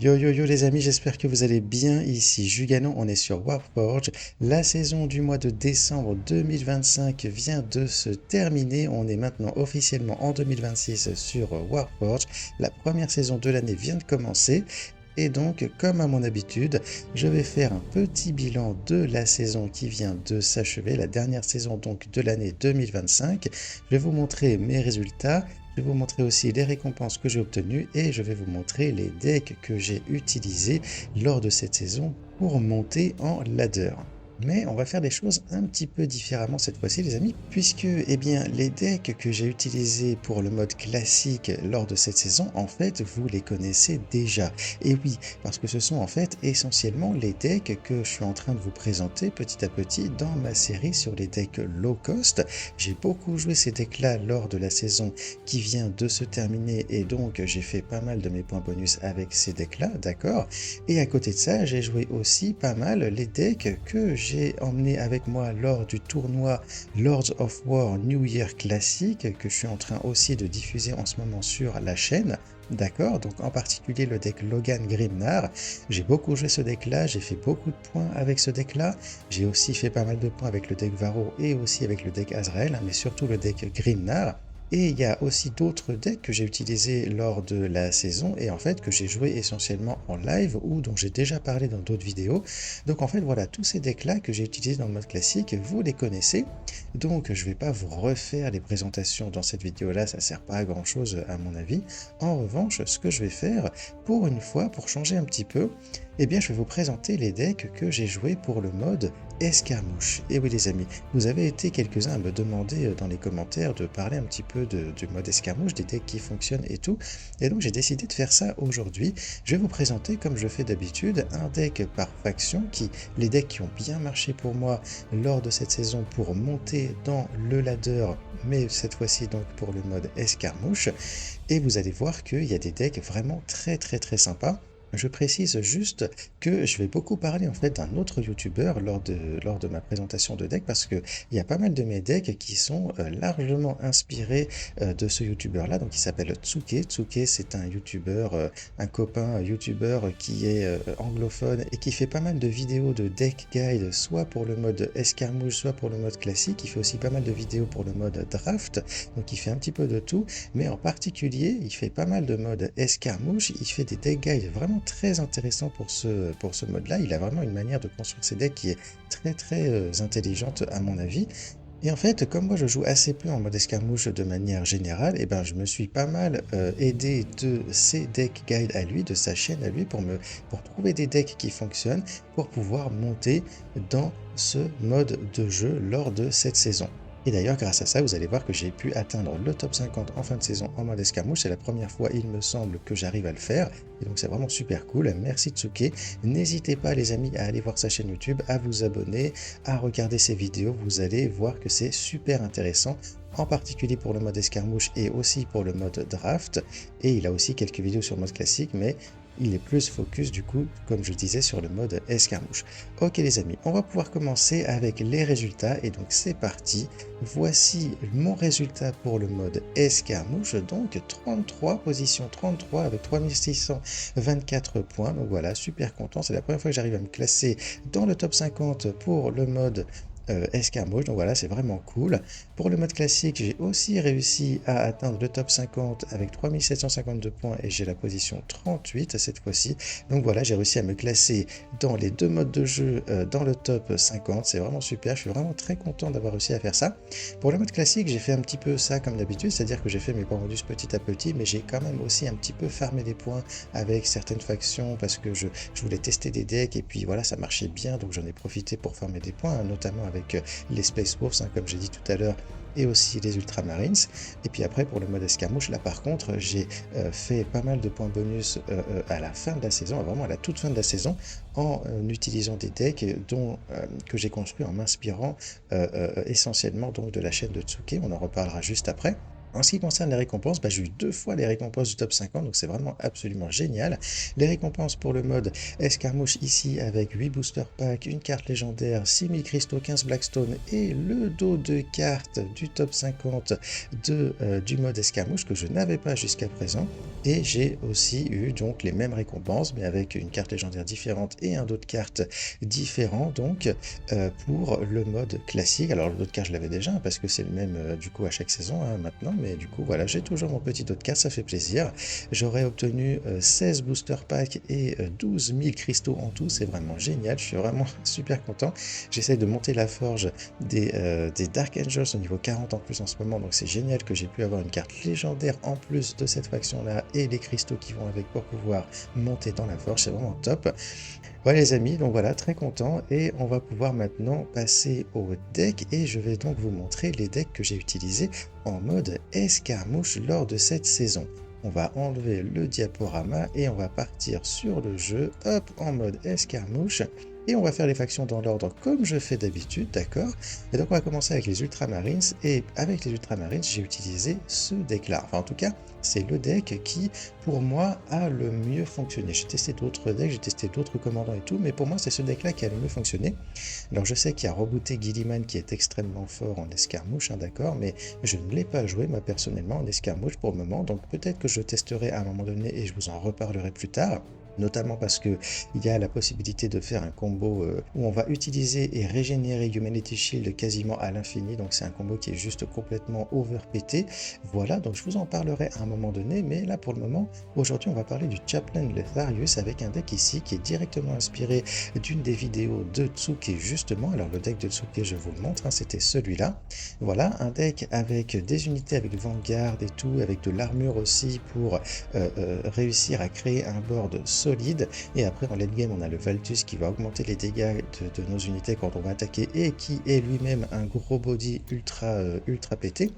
Yo yo yo les amis, j'espère que vous allez bien. Ici Jugano, on est sur Warforge. La saison du mois de décembre 2025 vient de se terminer. On est maintenant officiellement en 2026 sur Warforge. La première saison de l'année vient de commencer. Et donc, comme à mon habitude, je vais faire un petit bilan de la saison qui vient de s'achever, la dernière saison donc de l'année 2025. Je vais vous montrer mes résultats. Je vais vous montrer aussi les récompenses que j'ai obtenues et je vais vous montrer les decks que j'ai utilisés lors de cette saison pour monter en ladder. Mais on va faire des choses un petit peu différemment cette fois-ci les amis, puisque eh bien, les decks que j'ai utilisés pour le mode classique lors de cette saison, en fait, vous les connaissez déjà. Et oui, parce que ce sont en fait essentiellement les decks que je suis en train de vous présenter petit à petit dans ma série sur les decks low cost. J'ai beaucoup joué ces decks-là lors de la saison qui vient de se terminer et donc j'ai fait pas mal de mes points bonus avec ces decks-là, d'accord? Et à côté de ça, j'ai joué aussi pas mal les decks que j'ai emmenés avec moi lors du tournoi Lords of War New Year classique que je suis en train aussi de diffuser en ce moment sur la chaîne. D'accord, donc en particulier le deck Logan Grimnar. J'ai beaucoup joué ce deck-là, j'ai fait beaucoup de points avec ce deck-là. J'ai aussi fait pas mal de points avec le deck Varro et aussi avec le deck Azrael, mais surtout le deck Grimnar. Et il y a aussi d'autres decks que j'ai utilisés lors de la saison et en fait que j'ai joué essentiellement en live ou dont j'ai déjà parlé dans d'autres vidéos. Donc en fait voilà, tous ces decks-là que j'ai utilisés dans le mode classique, vous les connaissez. Donc je ne vais pas vous refaire les présentations dans cette vidéo-là, ça ne sert pas à grand-chose à mon avis. En revanche, ce que je vais faire pour une fois, pour changer un petit peu, eh bien je vais vous présenter les decks que j'ai joués pour le mode escarmouche. Et oui les amis, vous avez été quelques-uns à me demander dans les commentaires de parler un petit peu du mode escarmouche, des decks qui fonctionnent et tout. Et donc j'ai décidé de faire ça aujourd'hui. Je vais vous présenter, comme je fais d'habitude, un deck par faction, les decks qui ont bien marché pour moi lors de cette saison pour monter dans le ladder, mais cette fois-ci donc pour le mode escarmouche. Et vous allez voir qu'il y a des decks vraiment très très très sympas. Je précise juste que je vais beaucoup parler en fait d'un autre youtubeur lors de ma présentation de deck parce que il y a pas mal de mes decks qui sont largement inspirés de ce youtubeur là, donc il s'appelle Tsuke. Tsuke c'est un youtubeur, un copain youtubeur qui est anglophone et qui fait pas mal de vidéos de deck guide soit pour le mode escarmouche soit pour le mode classique. Il fait aussi pas mal de vidéos pour le mode draft, donc il fait un petit peu de tout, mais en particulier il fait pas mal de mode escarmouche. Il fait des deck guides vraiment très intéressant pour ce mode-là. Il a vraiment une manière de construire ses decks qui est très très intelligente à mon avis. Et en fait, comme moi je joue assez peu en mode escarmouche de manière générale, et ben je me suis pas mal aidé de ses deck guides à lui, de sa chaîne à lui, pour trouver des decks qui fonctionnent, pour pouvoir monter dans ce mode de jeu lors de cette saison. Et d'ailleurs, grâce à ça, vous allez voir que j'ai pu atteindre le top 50 en fin de saison en mode escarmouche. C'est la première fois, il me semble, que j'arrive à le faire. Et donc, c'est vraiment super cool. Merci Tsuke. N'hésitez pas, les amis, à aller voir sa chaîne YouTube, à vous abonner, à regarder ses vidéos. Vous allez voir que c'est super intéressant, en particulier pour le mode escarmouche et aussi pour le mode draft. Et il a aussi quelques vidéos sur mode classique, mais il est plus focus du coup, comme je disais, sur le mode escarmouche. Ok les amis, on va pouvoir commencer avec les résultats et donc c'est parti. Voici mon résultat pour le mode escarmouche, donc 33, position 33 avec 3624 points. Donc voilà, super content, c'est la première fois que j'arrive à me classer dans le top 50 pour le mode escarmouche, donc voilà, c'est vraiment cool. Pour le mode classique, j'ai aussi réussi à atteindre le top 50 avec 3752 points et j'ai la position 38 cette fois-ci. Donc voilà, j'ai réussi à me classer dans les deux modes de jeu dans le top 50. C'est vraiment super, je suis vraiment très content d'avoir réussi à faire ça. Pour le mode classique, j'ai fait un petit peu ça comme d'habitude, c'est-à-dire que j'ai fait mes points bonus petit à petit, mais j'ai quand même aussi un petit peu farmé des points avec certaines factions parce que je voulais tester des decks et puis voilà, ça marchait bien, donc j'en ai profité pour farmer des points, hein, notamment avec les Space Wolves, hein, comme j'ai dit tout à l'heure, et aussi les Ultramarines. Et puis après, pour le mode escarmouche, là par contre, j'ai fait pas mal de points bonus à la fin de la saison, vraiment à la toute fin de la saison, en utilisant des decks que j'ai construits en m'inspirant essentiellement donc de la chaîne de Tsuke. On en reparlera juste après. En ce qui concerne les récompenses, j'ai eu 2 fois les récompenses du top 50, donc c'est vraiment absolument génial. Les récompenses pour le mode escarmouche ici avec 8 booster packs, une carte légendaire, 6000 cristaux, 15 blackstone et le dos de cartes du top 50 du mode escarmouche que je n'avais pas jusqu'à présent. Et j'ai aussi eu donc les mêmes récompenses mais avec une carte légendaire différente et un dos de cartes différent donc pour le mode classique. Alors le dos de cartes je l'avais déjà parce que c'est le même du coup à chaque saison hein, maintenant, mais du coup voilà, j'ai toujours mon petit dos de cartes, ça fait plaisir. J'aurais obtenu 16 booster packs et 12 000 cristaux en tout, c'est vraiment génial, je suis vraiment super content. J'essaie de monter la forge des Dark Angels au niveau 40 en plus en ce moment, donc c'est génial que j'ai pu avoir une carte légendaire en plus de cette faction là et les cristaux qui vont avec pour pouvoir monter dans la forge, c'est vraiment top. Ouais les amis, donc voilà, très content et on va pouvoir maintenant passer au deck et je vais donc vous montrer les decks que j'ai utilisés en mode escarmouche lors de cette saison. On va enlever le diaporama et on va partir sur le jeu, hop, en mode escarmouche. Et on va faire les factions dans l'ordre comme je fais d'habitude, d'accord? Et donc on va commencer avec les Ultramarines, et avec les Ultramarines, j'ai utilisé ce deck-là. Enfin en tout cas, c'est le deck qui, pour moi, a le mieux fonctionné. J'ai testé d'autres decks, j'ai testé d'autres commandants et tout, mais pour moi, c'est ce deck-là qui a le mieux fonctionné. Alors je sais qu'il y a Rebooté Gilliman qui est extrêmement fort en escarmouche, hein, d'accord, mais je ne l'ai pas joué, moi, personnellement, en escarmouche pour le moment, donc peut-être que je testerai à un moment donné et je vous en reparlerai plus tard. Notamment parce que il y a la possibilité de faire un combo où on va utiliser et régénérer Humanity Shield quasiment à l'infini, donc c'est un combo qui est juste complètement overpété. Voilà, donc je vous en parlerai à un moment donné, mais là pour le moment, aujourd'hui on va parler du Chaplain Letharius avec un deck ici qui est directement inspiré d'une des vidéos de Tsuke justement. Alors le deck de Tsuke, je vous le montre, hein, c'était celui-là. Voilà, un deck avec des unités avec Vanguard et tout, avec de l'armure aussi pour réussir à créer un board solide. Et après en late game on a le Valtus qui va augmenter les dégâts de nos unités quand on va attaquer et qui est lui-même un gros body ultra pété.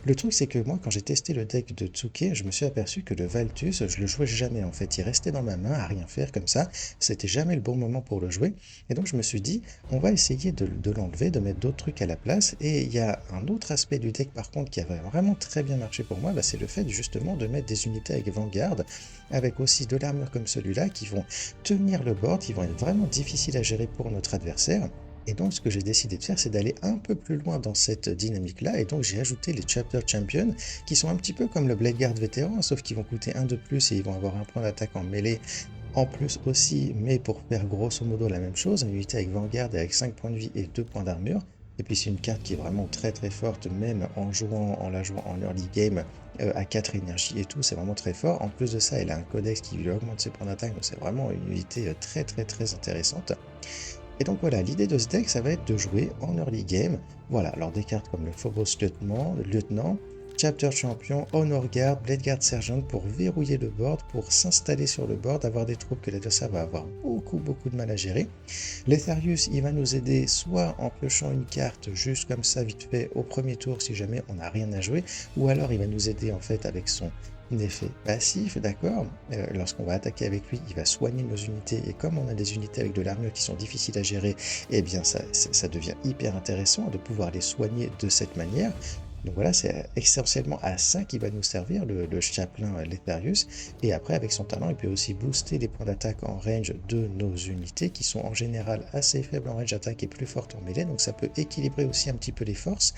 Le truc c'est que moi quand j'ai testé le deck de Tsuke, je me suis aperçu que le Valtus je le jouais jamais en fait, il restait dans ma main à rien faire comme ça, c'était jamais le bon moment pour le jouer et donc je me suis dit on va essayer de l'enlever, de mettre d'autres trucs à la place. Et il y a un autre aspect du deck par contre qui avait vraiment très bien marché pour moi, c'est le fait justement de mettre des unités avec Vanguard avec aussi de l'armure comme celui-là qui vont tenir le board, qui vont être vraiment difficiles à gérer pour notre adversaire. Et donc ce que j'ai décidé de faire, c'est d'aller un peu plus loin dans cette dynamique-là, et donc j'ai ajouté les Chapter Champions, qui sont un petit peu comme le Blade Guard vétéran, sauf qu'ils vont coûter 1 de plus et ils vont avoir un point d'attaque en mêlée en plus aussi, mais pour faire grosso modo la même chose, une unité avec Vanguard et avec 5 points de vie et 2 points d'armure. Et puis c'est une carte qui est vraiment très très forte, même en la jouant en early game à 4 énergies et tout, c'est vraiment très fort. En plus de ça, elle a un codex qui lui augmente ses points d'attaque, donc c'est vraiment une unité très très très intéressante. Et donc voilà, l'idée de ce deck, ça va être de jouer en early game. Voilà, alors des cartes comme le Phobos Lieutenant, Chapter Champion, Honor Guard, Blade Guard Sergeant pour verrouiller le board, pour s'installer sur le board, avoir des troupes que l'adversaire va avoir beaucoup de mal à gérer. Letharius, il va nous aider soit en piochant une carte juste comme ça vite fait au premier tour si jamais on n'a rien à jouer, ou alors il va nous aider en fait avec son effet passif, d'accord. Lorsqu'on va attaquer avec lui, il va soigner nos unités, et comme on a des unités avec de l'armure qui sont difficiles à gérer, eh bien ça devient hyper intéressant de pouvoir les soigner de cette manière. Donc voilà, c'est essentiellement à ça qu'il va nous servir, le Chaplain Letharius. Et après, avec son talent, il peut aussi booster les points d'attaque en range de nos unités, qui sont en général assez faibles en range attaque et plus fortes en mêlée. Donc ça peut équilibrer aussi un petit peu les forces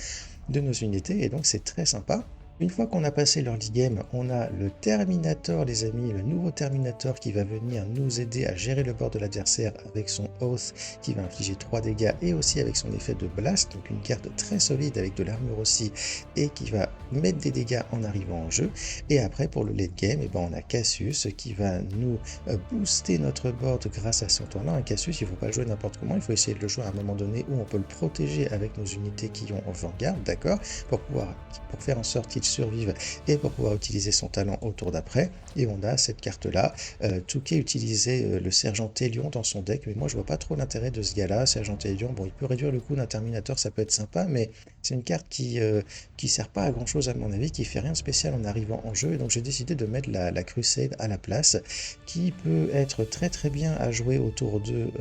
de nos unités, et donc c'est très sympa. Une fois qu'on a passé l'early game, on a le Terminator, les amis, le nouveau Terminator qui va venir nous aider à gérer le board de l'adversaire avec son Oath qui va infliger 3 dégâts et aussi avec son effet de Blast, donc une carte très solide avec de l'armure aussi et qui va mettre des dégâts en arrivant en jeu. Et après pour le late game, on a Cassius qui va nous booster notre board grâce à son talent. Un Cassius, il ne faut pas le jouer n'importe comment, il faut essayer de le jouer à un moment donné où on peut le protéger avec nos unités qui ont Vanguard, d'accord, pour faire en sorte qu'il survive et pour pouvoir utiliser son talent au tour d'après. Et on a cette carte là. Touquet utilisait le sergent Télion dans son deck, mais moi je vois pas trop l'intérêt de ce gars là. Sergent Télion, bon, il peut réduire le coût d'un Terminator, ça peut être sympa, mais c'est une carte qui sert pas à grand chose à mon avis, qui fait rien de spécial en arrivant en jeu, et donc j'ai décidé de mettre la Crusade à la place, qui peut être très très bien à jouer autour d'eux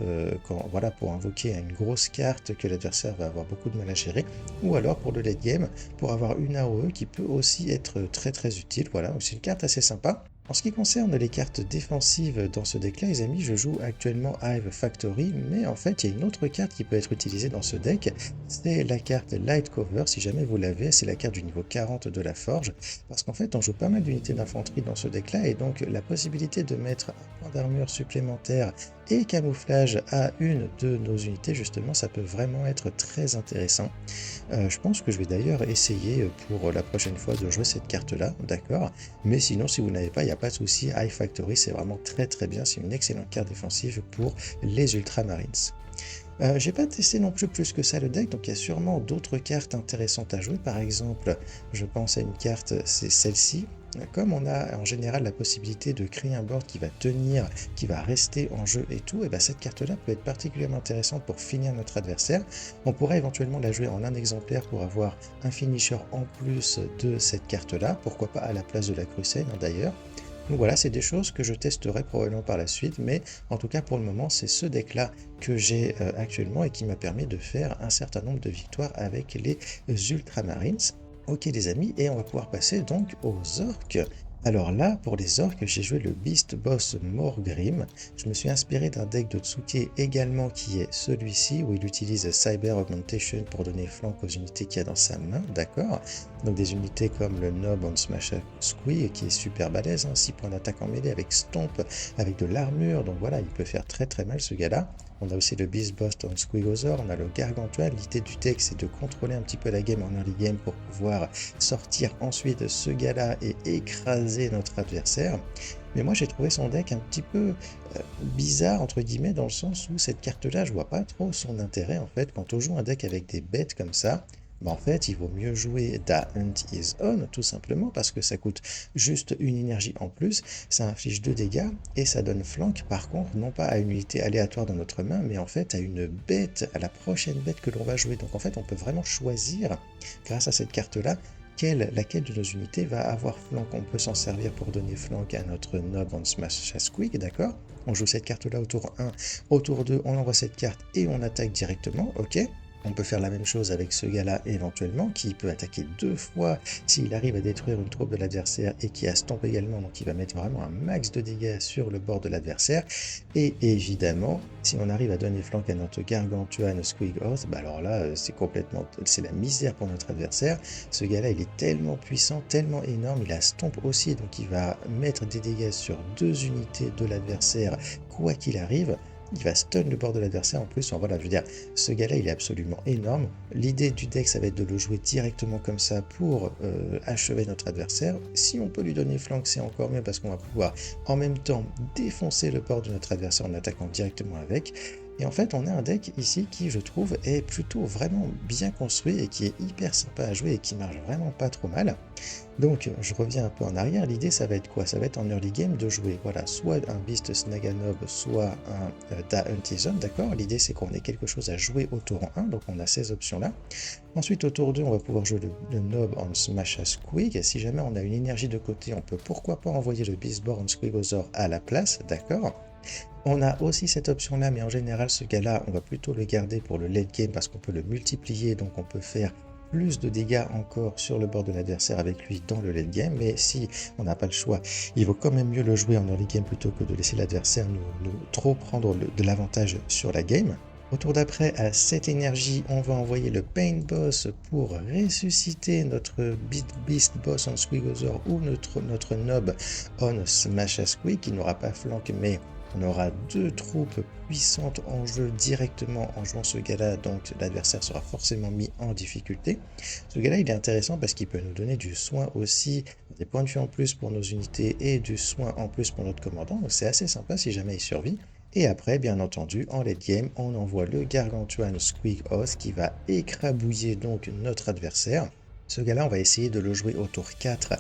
voilà, pour invoquer une grosse carte que l'adversaire va avoir beaucoup de mal à gérer, ou alors pour le late game, pour avoir une AOE qui peut aussi être très utile. Voilà, donc c'est une carte assez sympa. En ce qui concerne les cartes défensives dans ce deck-là, les amis, je joue actuellement Hive Factory, mais en fait, il y a une autre carte qui peut être utilisée dans ce deck, c'est la carte Light Cover, si jamais vous l'avez, c'est la carte du niveau 40 de la Forge, parce qu'en fait, on joue pas mal d'unités d'infanterie dans ce deck-là, et donc la possibilité de mettre un point d'armure supplémentaire et camouflage à une de nos unités, justement, ça peut vraiment être très intéressant. Je pense que je vais d'ailleurs essayer pour la prochaine fois de jouer cette carte-là, d'accord? Mais sinon, si vous n'avez pas, il n'y a pas de souci. Hive Factory, c'est vraiment très bien. C'est une excellente carte défensive pour les Ultramarines. J'ai pas testé non plus que ça le deck, donc il y a sûrement d'autres cartes intéressantes à jouer. Par exemple, je pense à une carte, c'est celle-ci. Comme on a en général la possibilité de créer un board qui va tenir, qui va rester en jeu et tout, et ben cette carte-là peut être particulièrement intéressante pour finir notre adversaire. On pourrait éventuellement la jouer en un exemplaire pour avoir un finisher en plus de cette carte-là, pourquoi pas à la place de la Crusade d'ailleurs. Donc voilà, c'est des choses que je testerai probablement par la suite, mais en tout cas pour le moment, c'est ce deck-là que j'ai actuellement et qui m'a permis de faire un certain nombre de victoires avec les Ultramarines. Ok les amis, et on va pouvoir passer donc aux orques. Alors là, pour les orques, j'ai joué le Beast Boss Morgrim. Je me suis inspiré d'un deck de Tsuke également qui est celui-ci, où il utilise Cyber Augmentation pour donner flanc aux unités qu'il y a dans sa main, d'accord? Donc des unités comme le Nob on Smash Squeak, qui est super balèze, 6 points d'attaque en mêlée avec Stomp, avec de l'armure, donc voilà, il peut faire très mal ce gars-là. On a aussi le Beast Boss on Squigozor, on a le Gargantua. L'idée du deck, c'est de contrôler un petit peu la game en early game pour pouvoir sortir ensuite ce gars-là et écraser notre adversaire. Mais moi, j'ai trouvé son deck un petit peu bizarre, entre guillemets, dans le sens où cette carte-là, je vois pas trop son intérêt, en fait. Quand on joue un deck avec des bêtes comme ça, bah en fait, il vaut mieux jouer Da Hunt Is On, tout simplement, parce que ça coûte juste une énergie en plus, ça inflige 2 dégâts, et ça donne flank, par contre, non pas à une unité aléatoire dans notre main, mais en fait à une bête, à la prochaine bête que l'on va jouer. Donc en fait, on peut vraiment choisir, grâce à cette carte-là, laquelle de nos unités va avoir flank. On peut s'en servir pour donner flank à notre Nob on Smash Squeak, d'accord? On joue cette carte-là au tour 1, au tour 2, on envoie cette carte et on attaque directement, ok? On peut faire la même chose avec ce gars-là éventuellement, qui peut attaquer 2 fois s'il arrive à détruire une troupe de l'adversaire et qui a Stomp également, donc il va mettre vraiment un max de dégâts sur le bord de l'adversaire. Et évidemment, si on arrive à donner flank à notre Gargantuan Squiggoth, bah alors là, c'est la misère pour notre adversaire. Ce gars-là, il est tellement puissant, tellement énorme, il a Stomp aussi, donc il va mettre des dégâts sur 2 unités de l'adversaire, quoi qu'il arrive. Il va stun le bord de l'adversaire en plus. Enfin, voilà, je veux dire, ce gars-là, il est absolument énorme. L'idée du deck, ça va être de le jouer directement comme ça pour achever notre adversaire. Si on peut lui donner flank, c'est encore mieux parce qu'on va pouvoir en même temps défoncer le bord de notre adversaire en attaquant directement avec. Et en fait, on a un deck ici qui, je trouve, est plutôt vraiment bien construit et qui est hyper sympa à jouer et qui marche vraiment pas trop mal. Donc, je reviens un peu en arrière. L'idée, ça va être quoi? Ça va être en early game de jouer, voilà, soit un Beast Snaganob, soit un Da Huntizon, d'accord? L'idée, c'est qu'on ait quelque chose à jouer au tour 1, donc on a ces options-là. Ensuite, au tour 2, on va pouvoir jouer le Nob on Smash Squeak. Et si jamais on a une énergie de côté, on peut pourquoi pas envoyer le Beastborn Squigozor à la place, d'accord? On a aussi cette option-là, mais en général, ce gars-là, on va plutôt le garder pour le late game parce qu'on peut le multiplier, donc on peut faire plus de dégâts encore sur le bord de l'adversaire avec lui dans le late game, mais si on n'a pas le choix, il vaut quand même mieux le jouer en early game plutôt que de laisser l'adversaire nous trop prendre de l'avantage sur la game. Au tour d'après, à cette énergie, on va envoyer le Pain Boss pour ressusciter notre Beast Boss on Squigozor ou notre Nob on Smash Squeak, qui n'aura pas flank, mais on aura 2 troupes puissantes en jeu directement en jouant ce gars-là, donc l'adversaire sera forcément mis en difficulté. Ce gars-là, il est intéressant parce qu'il peut nous donner du soin aussi, des points de vue en plus pour nos unités et du soin en plus pour notre commandant, donc c'est assez sympa si jamais il survit. Et après, bien entendu, en late game, on envoie le Gargantuan Squiggoth qui va écrabouiller donc notre adversaire. Ce gars-là, on va essayer de le jouer au tour 4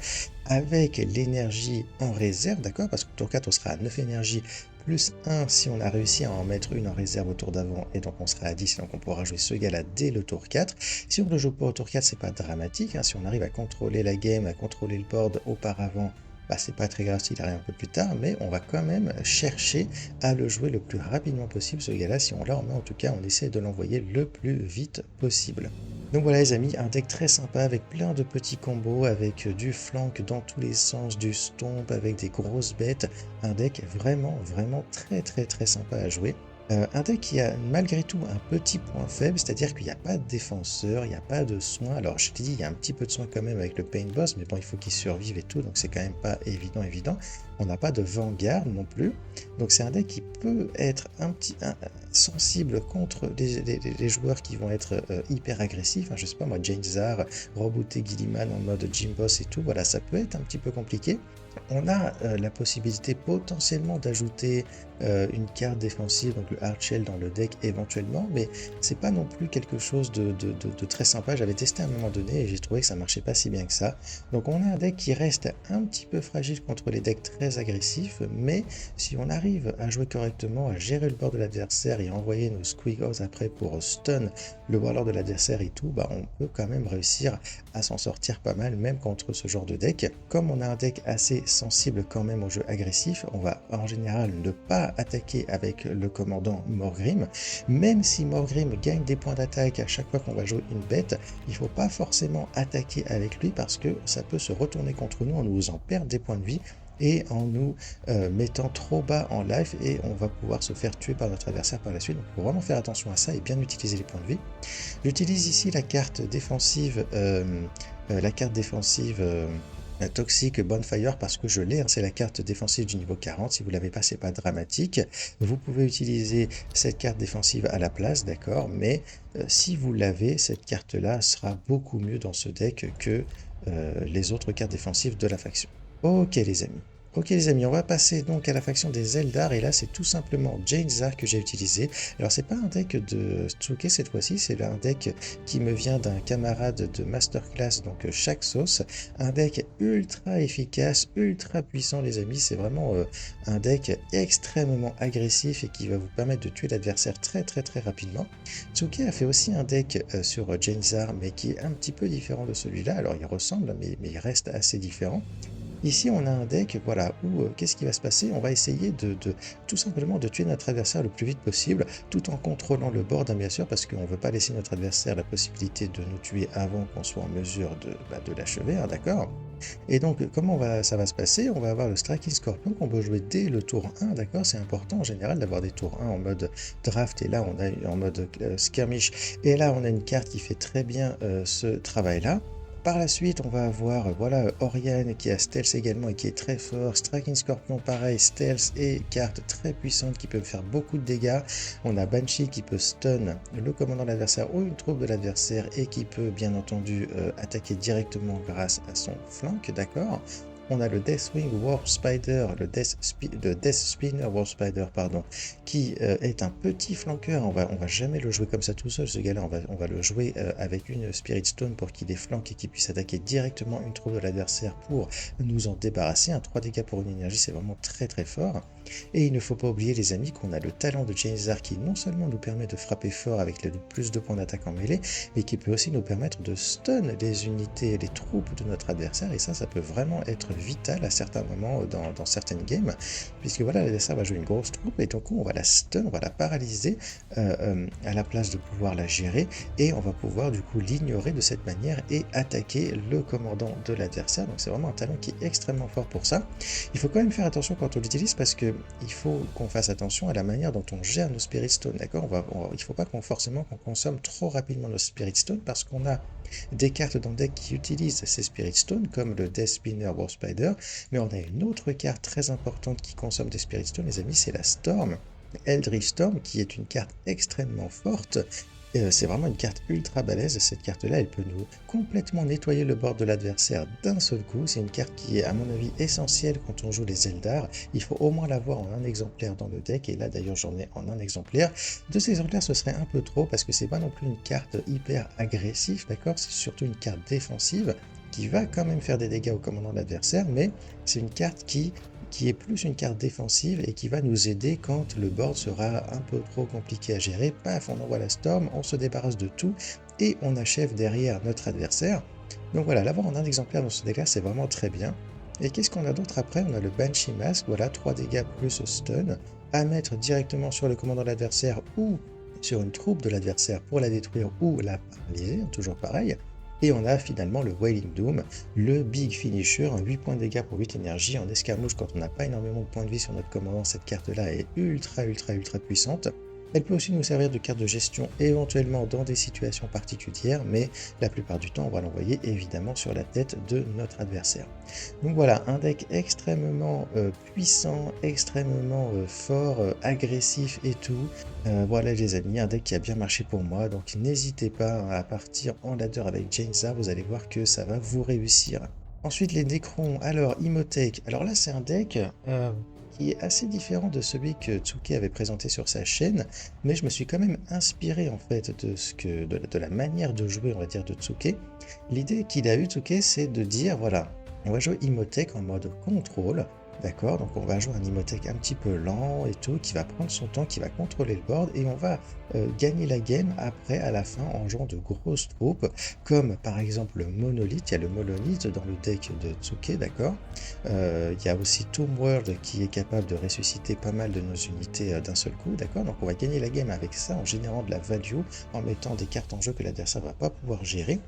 avec l'énergie en réserve, d'accord? Parce qu'au tour 4, on sera à 9 énergies plus 1 si on a réussi à en mettre une en réserve au tour d'avant, et donc on sera à 10, donc on pourra jouer ce gars-là dès le tour 4. Si on ne le joue pas au tour 4, c'est pas dramatique, si on arrive à contrôler la game, à contrôler le board auparavant, bah, c'est pas très grave s'il arrive un peu plus tard, mais on va quand même chercher à le jouer le plus rapidement possible, ce gars-là, si on l'a, mais en tout cas, on essaie de l'envoyer le plus vite possible. Donc voilà les amis, un deck très sympa avec plein de petits combos, avec du flank dans tous les sens, du stomp, avec des grosses bêtes, un deck vraiment très sympa à jouer. Un deck qui a malgré tout un petit point faible, c'est-à-dire qu'il n'y a pas de défenseur, il n'y a pas de soin. Alors je t'ai dit, il y a un petit peu de soin quand même avec le Pain Boss, mais bon, il faut qu'il survive et tout, donc c'est quand même pas évident. On n'a pas de Vanguard non plus, donc c'est un deck qui peut être sensible contre les joueurs qui vont être hyper agressifs. Hein, je sais pas moi, Jane Zar, rebooter Gilliman en mode Gym Boss et tout, voilà, ça peut être un petit peu compliqué. On a la possibilité potentiellement d'ajouter une carte défensive, donc le Hard Shell dans le deck éventuellement, mais c'est pas non plus quelque chose de très sympa. J'avais testé à un moment donné et j'ai trouvé que ça marchait pas si bien que ça. Donc on a un deck qui reste un petit peu fragile contre les decks très agressifs, mais si on arrive à jouer correctement, à gérer le board de l'adversaire et à envoyer nos Squiggles après pour stun le Warlord de l'adversaire et tout, bah on peut quand même réussir à s'en sortir pas mal, même contre ce genre de deck. Comme on a un deck assez sensible quand même au jeu agressif, on va en général ne pas attaquer avec le commandant Morgrim. Même si Morgrim gagne des points d'attaque à chaque fois qu'on va jouer une bête, il ne faut pas forcément attaquer avec lui parce que ça peut se retourner contre nous en nous faisant perdre des points de vie et en nous mettant trop bas en life, et on va pouvoir se faire tuer par notre adversaire par la suite. Donc il faut vraiment faire attention à ça et bien utiliser les points de vie. J'utilise ici la carte défensive, Toxic Bonfire parce que je l'ai, hein, c'est la carte défensive du niveau 40. Si vous l'avez pas, c'est pas dramatique. Vous pouvez utiliser cette carte défensive à la place, d'accord, mais si vous l'avez, cette carte-là sera beaucoup mieux dans ce deck que les autres cartes défensives de la faction. Ok les amis, on va passer donc à la faction des Eldar, et là c'est tout simplement Jane Zar que j'ai utilisé. Alors c'est pas un deck de Tsuke cette fois-ci, c'est un deck qui me vient d'un camarade de Masterclass, donc chaque sauce. Un deck ultra efficace, ultra puissant les amis, c'est vraiment un deck extrêmement agressif et qui va vous permettre de tuer l'adversaire très rapidement. Tsuke a fait aussi un deck sur Jane Zar, mais qui est un petit peu différent de celui-là. Alors il ressemble, mais il reste assez différent. Ici, on a un deck, voilà, où qu'est-ce qui va se passer? On va essayer tout simplement de tuer notre adversaire le plus vite possible, tout en contrôlant le board, hein, bien sûr, parce qu'on ne veut pas laisser notre adversaire la possibilité de nous tuer avant qu'on soit en mesure de l'achever, hein, d'accord? Et donc, ça va se passer? On va avoir le Striking Scorpion qu'on peut jouer dès le tour 1, d'accord? C'est important en général d'avoir des tours 1 en mode draft, et là, on a en mode skirmish, et là, on a une carte qui fait très bien ce travail-là. Par la suite, on va avoir voilà, Oriane qui a Stealth également et qui est très fort. Striking Scorpion, pareil, Stealth et carte très puissante qui peut faire beaucoup de dégâts. On a Banshee qui peut stun le commandant de l'adversaire ou une troupe de l'adversaire et qui peut bien entendu attaquer directement grâce à son flank, d'accord? On a le Deathwing Warp Spider, le Death Spinner Warp Spider, pardon, qui est un petit flanqueur. On va jamais le jouer comme ça tout seul, ce gars-là. On va le jouer avec une Spirit Stone pour qu'il ait flanque et qu'il puisse attaquer directement une troupe de l'adversaire pour nous en débarrasser. Un 3 dégâts pour une énergie, c'est vraiment très fort. Et il ne faut pas oublier les amis qu'on a le talent de Jane Zar qui non seulement nous permet de frapper fort avec le plus de points d'attaque en mêlée, mais qui peut aussi nous permettre de stun les unités, les troupes de notre adversaire, et ça peut vraiment être vital à certains moments dans certaines games, puisque voilà, l'adversaire va jouer une grosse troupe et donc on va la stun, on va la paralyser à la place de pouvoir la gérer, et on va pouvoir du coup l'ignorer de cette manière et attaquer le commandant de l'adversaire. Donc c'est vraiment un talent qui est extrêmement fort pour ça. Il faut quand même faire attention quand on l'utilise parce que il faut qu'on fasse attention à la manière dont on gère nos Spirit Stones, d'accord? Il ne faut pas forcément qu'on consomme trop rapidement nos Spirit Stones parce qu'on a des cartes dans le deck qui utilisent ces Spirit Stones comme le Death Spinner War Spider, mais on a une autre carte très importante qui consomme des Spirit Stones, les amis, c'est la Storm. Eldritch Storm, qui est une carte extrêmement forte. C'est vraiment une carte ultra balèze. Cette carte-là, elle peut nous complètement nettoyer le board de l'adversaire d'un seul coup. C'est une carte qui est, à mon avis, essentielle quand on joue les Eldar. Il faut au moins l'avoir en un exemplaire dans le deck. Et là, d'ailleurs, j'en ai en un exemplaire. Deux exemplaires, ce serait un peu trop parce que c'est pas non plus une carte hyper agressive, d'accord? C'est surtout une carte défensive qui va quand même faire des dégâts au commandant de l'adversaire, mais c'est une carte qui est plus une carte défensive et qui va nous aider quand le board sera un peu trop compliqué à gérer. Paf, on envoie la Storm, on se débarrasse de tout et on achève derrière notre adversaire. Donc voilà, l'avoir en un exemplaire dans ce deck-là, c'est vraiment très bien. Et qu'est-ce qu'on a d'autre après? On a le Banshee Mask, voilà, 3 dégâts plus stun, à mettre directement sur le commandant de l'adversaire ou sur une troupe de l'adversaire pour la détruire ou la paralyser, toujours pareil. Et on a finalement le Wailing Doom, le Big Finisher, 8 points de dégâts pour 8 énergies. En escarmouche, quand on n'a pas énormément de points de vie sur notre commandant, cette carte-là est ultra puissante. Elle peut aussi nous servir de carte de gestion éventuellement dans des situations particulières, mais la plupart du temps, on va l'envoyer évidemment sur la tête de notre adversaire. Donc voilà, un deck extrêmement puissant, extrêmement fort, agressif et tout. Voilà les amis, un deck qui a bien marché pour moi, donc n'hésitez pas à partir en ladder avec Jainza, vous allez voir que ça va vous réussir. Ensuite les Necrons, alors Imhotep, alors là c'est un deck qui est assez différent de celui que Tsuke avait présenté sur sa chaîne, mais je me suis quand même inspiré en fait de la manière de jouer, on va dire, de Tsuke. L'idée qu'il a eu Tsuke, c'est de dire voilà, on va jouer Imhotep en mode contrôle. D'accord, donc on va jouer un Imhotep un petit peu lent et tout, qui va prendre son temps, qui va contrôler le board, et on va gagner la game après, à la fin, en jouant de grosses troupes, comme par exemple le Monolith. Il y a le Monolith dans le deck de Tsuke, d'accord. Il y a aussi Tomb World qui est capable de ressusciter pas mal de nos unités d'un seul coup, d'accord. Donc on va gagner la game avec ça, en générant de la value, en mettant des cartes en jeu que l'adversaire ne va pas pouvoir gérer.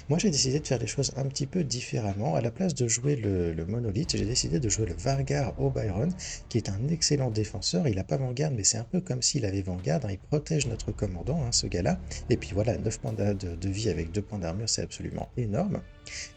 Moi j'ai décidé de faire les choses un petit peu différemment. À la place de jouer le Monolith, j'ai décidé de jouer le Vargar Obyron, qui est un excellent défenseur. Il n'a pas Vanguard, mais c'est un peu comme s'il avait Vanguard, hein. Il protège notre commandant, hein, ce gars-là. Et puis voilà, 9 points de vie avec 2 points d'armure, c'est absolument énorme.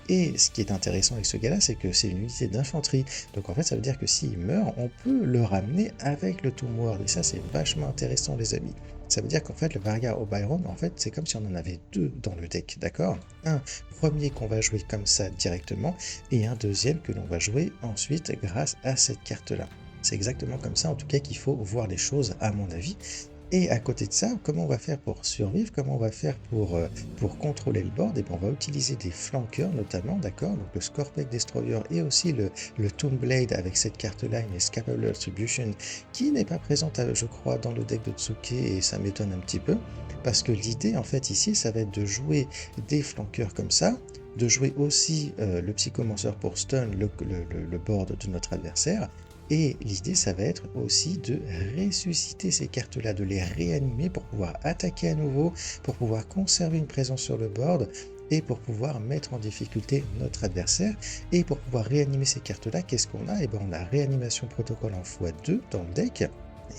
Et ce qui est intéressant avec ce gars-là, c'est que c'est une unité d'infanterie. Donc en fait, ça veut dire que s'il meurt, on peut le ramener avec le Tomb World. Et ça, c'est vachement intéressant, les amis. Ça veut dire qu'en fait, le Vargar Obyron, en fait, c'est comme si on en avait deux dans le deck, d'accord? Un premier qu'on va jouer comme ça directement, et un deuxième que l'on va jouer ensuite grâce à cette carte-là. C'est exactement comme ça, en tout cas, qu'il faut voir les choses, à mon avis. Et à côté de ça, comment on va faire pour survivre? Comment on va faire pour contrôler le board? Et bien, on va utiliser des flanqueurs notamment, d'accord? Donc le Scorpec Destroyer et aussi le Tomb Blade avec cette carte-là, une Escapable Attribution, qui n'est pas présente, je crois, dans le deck de Tsuke, et ça m'étonne un petit peu. Parce que l'idée, en fait, ici, ça va être de jouer des flanqueurs comme ça, de jouer aussi le Psychomancer pour stun le board de notre adversaire. Et l'idée, ça va être aussi de ressusciter ces cartes-là, de les réanimer pour pouvoir attaquer à nouveau, pour pouvoir conserver une présence sur le board et pour pouvoir mettre en difficulté notre adversaire. Et pour pouvoir réanimer ces cartes-là, qu'est-ce qu'on a? Eh bien, on a réanimation protocole en x2 dans le deck.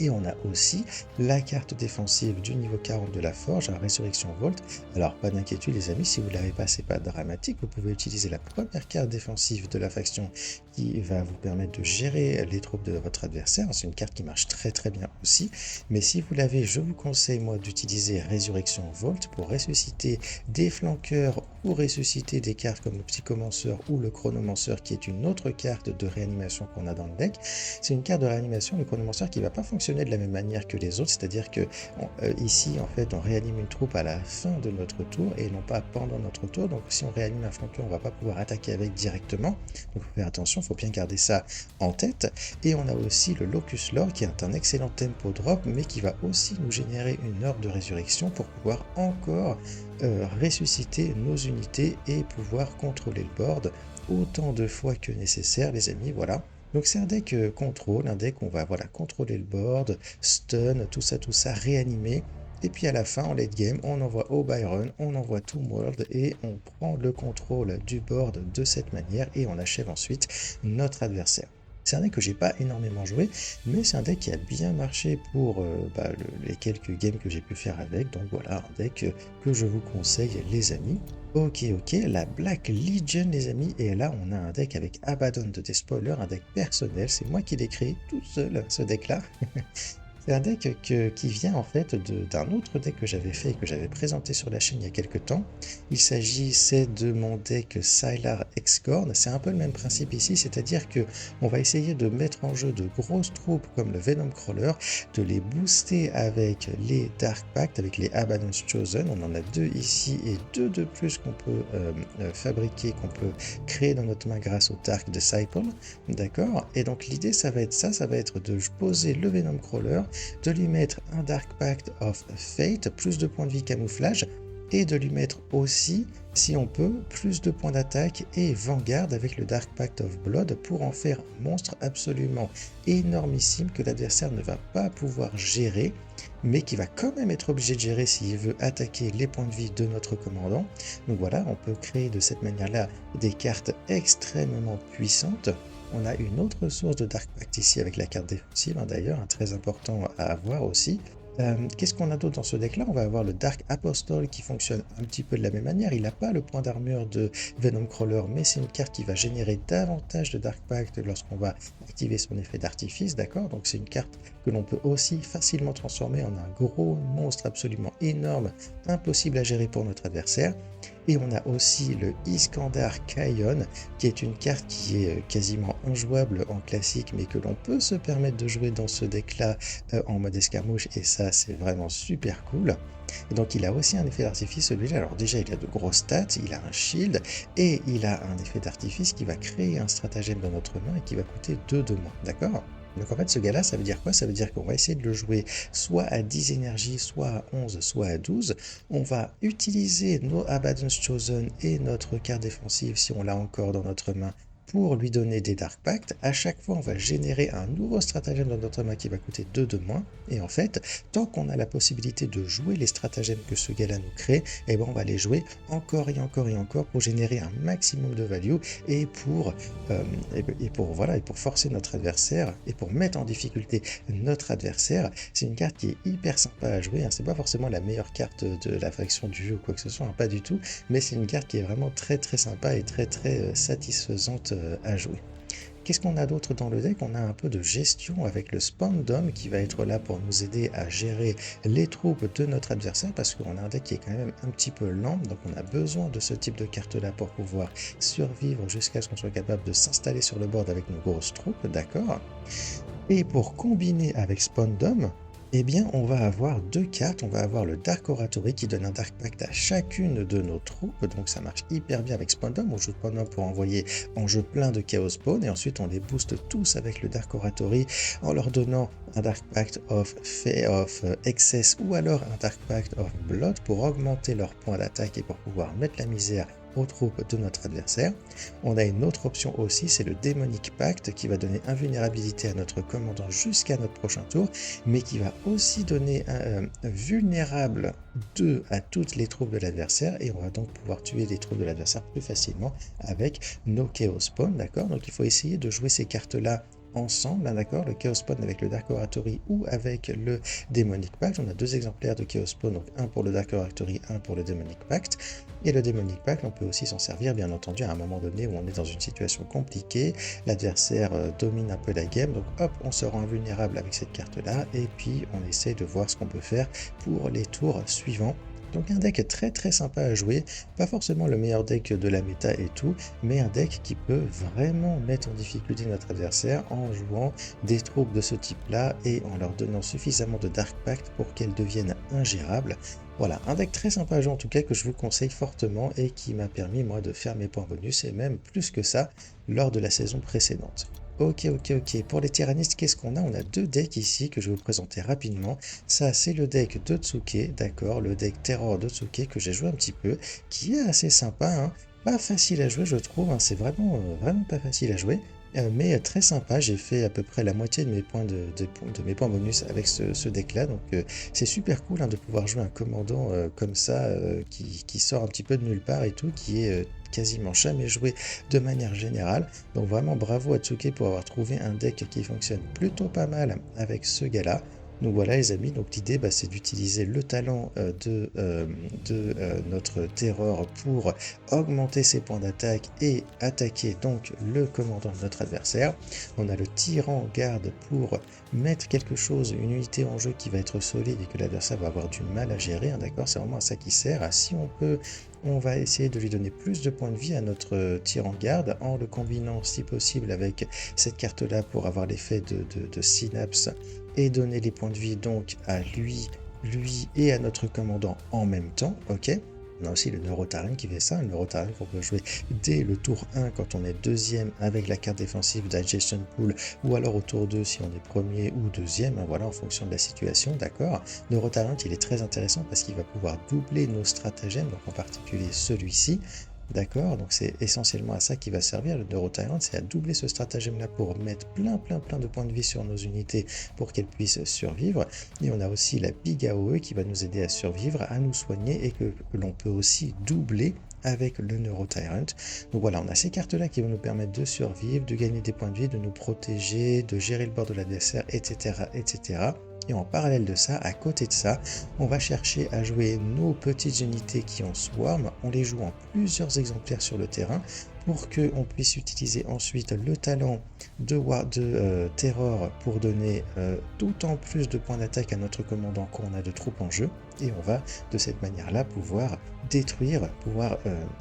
Et on a aussi la carte défensive du niveau 40 de la Forge, la Résurrection Vault. Alors pas d'inquiétude les amis, si vous ne l'avez pas, c'est pas dramatique, vous pouvez utiliser la première carte défensive de la faction qui va vous permettre de gérer les troupes de votre adversaire. C'est une carte qui marche très bien aussi. Mais si vous l'avez, je vous conseille moi d'utiliser Résurrection Vault pour ressusciter des flanqueurs ou ressusciter des cartes comme le Psychomancer ou le Chronomancer qui est une autre carte de réanimation qu'on a dans le deck. C'est une carte de réanimation, le Chronomancer, qui ne va pas fonctionner de la même manière que les autres, c'est-à-dire que ici en fait on réanime une troupe à la fin de notre tour et non pas pendant notre tour. Donc si on réanime un flanqueur, on ne va pas pouvoir attaquer avec directement. Donc il faut faire attention, il faut bien garder ça en tête. Et on a aussi le Locus Lore qui est un excellent tempo drop, mais qui va aussi nous générer une heure de résurrection pour pouvoir encore ressusciter nos unités et pouvoir contrôler le board autant de fois que nécessaire, les amis. Voilà. Donc c'est un deck contrôle, un deck où on va contrôler le board, stun, tout ça, réanimer. Et puis à la fin, en late game, on envoie Obyron, on envoie Tomb World et on prend le contrôle du board de cette manière et on achève ensuite notre adversaire. C'est un deck que j'ai pas énormément joué, mais c'est un deck qui a bien marché pour les quelques games que j'ai pu faire avec. Donc voilà, un deck que je vous conseille, les amis. Ok, la Black Legion, les amis, et là on a un deck avec Abaddon de Despoiler, un deck personnel, c'est moi qui l'ai créé tout seul, ce deck-là. C'est un deck qui vient en fait d'un autre deck que j'avais fait et que j'avais présenté sur la chaîne il y a quelques temps. Il s'agissait de mon deck Sylar Hexcorn. C'est un peu le même principe ici, c'est-à-dire que on va essayer de mettre en jeu de grosses troupes comme le Venom Crawler, de les booster avec les Dark Pact, avec les Abaddon's Chosen. On en a deux ici et deux de plus qu'on peut fabriquer, qu'on peut créer dans notre main grâce au Dark Disciple. D'accord? Et donc l'idée ça va être ça va être de poser le Venom Crawler, de lui mettre un Dark Pact of Fate, plus de points de vie camouflage, et de lui mettre aussi, si on peut, plus de points d'attaque et Vanguard avec le Dark Pact of Blood pour en faire un monstre absolument énormissime que l'adversaire ne va pas pouvoir gérer, mais qui va quand même être obligé de gérer s'il veut attaquer les points de vie de notre commandant. Donc voilà, on peut créer de cette manière-là des cartes extrêmement puissantes. On a une autre source de Dark Pact ici avec la carte défensive, d'ailleurs, très important à avoir aussi. Qu'est-ce qu'on a d'autre dans ce deck-là? On va avoir le Dark Apostle qui fonctionne un petit peu de la même manière. Il n'a pas le point d'armure de Venom Crawler, mais c'est une carte qui va générer davantage de Dark Pact lorsqu'on va activer son effet d'artifice, d'accord? Donc c'est une carte que l'on peut aussi facilement transformer en un gros monstre absolument énorme, impossible à gérer pour notre adversaire. Et on a aussi le Iskandar Kaion, qui est une carte qui est quasiment injouable en classique, mais que l'on peut se permettre de jouer dans ce deck-là en mode escarmouche, et ça c'est vraiment super cool. Et donc il a aussi un effet d'artifice celui-là. Alors déjà il a de grosses stats, il a un shield, et il a un effet d'artifice qui va créer un stratagème dans notre main et qui va coûter 2 de moins, d'accord? Donc en fait ce gars-là, ça veut dire quoi? Ça veut dire qu'on va essayer de le jouer soit à 10 énergies, soit à 11, soit à 12. On va utiliser nos Abaddon's Chosen et notre carte défensive, si on l'a encore dans notre main, pour lui donner des Dark Pacts. À chaque fois, on va générer un nouveau stratagème dans notre main qui va coûter 2 de moins. Et en fait, tant qu'on a la possibilité de jouer les stratagèmes que ce gars-là nous crée, eh ben on va les jouer encore et encore et encore pour générer un maximum de value et pour forcer notre adversaire et pour mettre en difficulté notre adversaire. C'est une carte qui est hyper sympa à jouer. C'est pas forcément la meilleure carte de la faction du jeu ou quoi que ce soit, pas du tout, mais c'est une carte qui est vraiment très très sympa et très très satisfaisante à jouer. Qu'est-ce qu'on a d'autre dans le deck? On a un peu de gestion avec le Spandom qui va être là pour nous aider à gérer les troupes de notre adversaire, parce qu'on a un deck qui est quand même un petit peu lent, donc on a besoin de ce type de carte là pour pouvoir survivre jusqu'à ce qu'on soit capable de s'installer sur le board avec nos grosses troupes, d'accord? Et pour combiner avec Spandom, eh bien, on va avoir 2 cartes. On va avoir le Dark Oratory qui donne un Dark Pact à chacune de nos troupes. Donc ça marche hyper bien avec Spandom. On joue Spandom pour envoyer en jeu plein de Chaos Spawn. Et ensuite, on les booste tous avec le Dark Oratory en leur donnant un Dark Pact of Excess ou alors un Dark Pact of Blood pour augmenter leurs points d'attaque et pour pouvoir mettre la misère aux troupes de notre adversaire. On a une autre option aussi, c'est le Demonic Pact qui va donner invulnérabilité à notre commandant jusqu'à notre prochain tour, mais qui va aussi donner un vulnérable 2 à toutes les troupes de l'adversaire, et on va donc pouvoir tuer les troupes de l'adversaire plus facilement avec nos Chaos Spawn, d'accord? Donc il faut essayer de jouer ces cartes-là ensemble, d'accord, le Chaos Spawn avec le Dark Oratory ou avec le Demonic Pact. On a 2 exemplaires de Chaos Spawn, donc un pour le Dark Oratory, un pour le Demonic Pact. Et le Demonic Pact, on peut aussi s'en servir, bien entendu, à un moment donné où on est dans une situation compliquée, l'adversaire domine un peu la game, donc hop, on se rend invulnérable avec cette carte-là, et puis on essaie de voir ce qu'on peut faire pour les tours suivants. Donc un deck très très sympa à jouer, pas forcément le meilleur deck de la méta et tout, mais un deck qui peut vraiment mettre en difficulté notre adversaire en jouant des troupes de ce type-là et en leur donnant suffisamment de Dark Pact pour qu'elles deviennent ingérables. Voilà, un deck très sympa à jouer en tout cas que je vous conseille fortement et qui m'a permis moi de faire mes points bonus et même plus que ça lors de la saison précédente. Ok. Pour les tyrannistes, qu'est-ce qu'on a? On a 2 decks ici que je vais vous présenter rapidement. Ça, c'est le deck d'Otsuke, d'accord, le deck Terror d'Otsuke que j'ai joué un petit peu, qui est assez sympa, pas facile à jouer, je trouve, c'est vraiment pas facile à jouer. Mais très sympa, j'ai fait à peu près la moitié de mes points mes points bonus avec ce deck-là, donc c'est super cool de pouvoir jouer un commandant comme ça, qui sort un petit peu de nulle part et tout, qui est quasiment jamais joué de manière générale. Donc vraiment bravo à Tsuke pour avoir trouvé un deck qui fonctionne plutôt pas mal avec ce gars-là. Donc voilà les amis, donc l'idée c'est d'utiliser le talent de notre terreur pour augmenter ses points d'attaque et attaquer donc le commandant de notre adversaire. On a le tyran garde pour mettre quelque chose, une unité en jeu qui va être solide et que l'adversaire va avoir du mal à gérer, d'accord, c'est vraiment à ça qui sert. Si on peut, on va essayer de lui donner plus de points de vie à notre tyran garde en le combinant si possible avec cette carte là pour avoir l'effet de synapse et donner les points de vie donc à lui et à notre commandant en même temps, ok. On a aussi le Neurotarien qui fait ça, le Neurotarien qu'on peut jouer dès le tour 1 quand on est deuxième avec la carte défensive Digestion Pool, ou alors au tour 2 si on est premier ou deuxième, voilà, en fonction de la situation, d'accord. Neurotarien, il est très intéressant parce qu'il va pouvoir doubler nos stratagèmes, donc en particulier celui-ci. D'accord, donc c'est essentiellement à ça qu'il va servir le Neurotyrant, c'est à doubler ce stratagème-là pour mettre plein de points de vie sur nos unités pour qu'elles puissent survivre. Et on a aussi la Big AOE qui va nous aider à survivre, à nous soigner et que l'on peut aussi doubler avec le Neurotyrant. Donc voilà, on a ces cartes-là qui vont nous permettre de survivre, de gagner des points de vie, de nous protéger, de gérer le bord de l'adversaire, etc., etc. Et en parallèle de ça, à côté de ça, on va chercher à jouer nos petites unités qui ont Swarm. On les joue en plusieurs exemplaires sur le terrain pour qu'on puisse utiliser ensuite le talent de Terror pour donner tout en plus de points d'attaque à notre commandant quand on a de troupes en jeu. Et on va de cette manière-là pouvoir détruire, pouvoir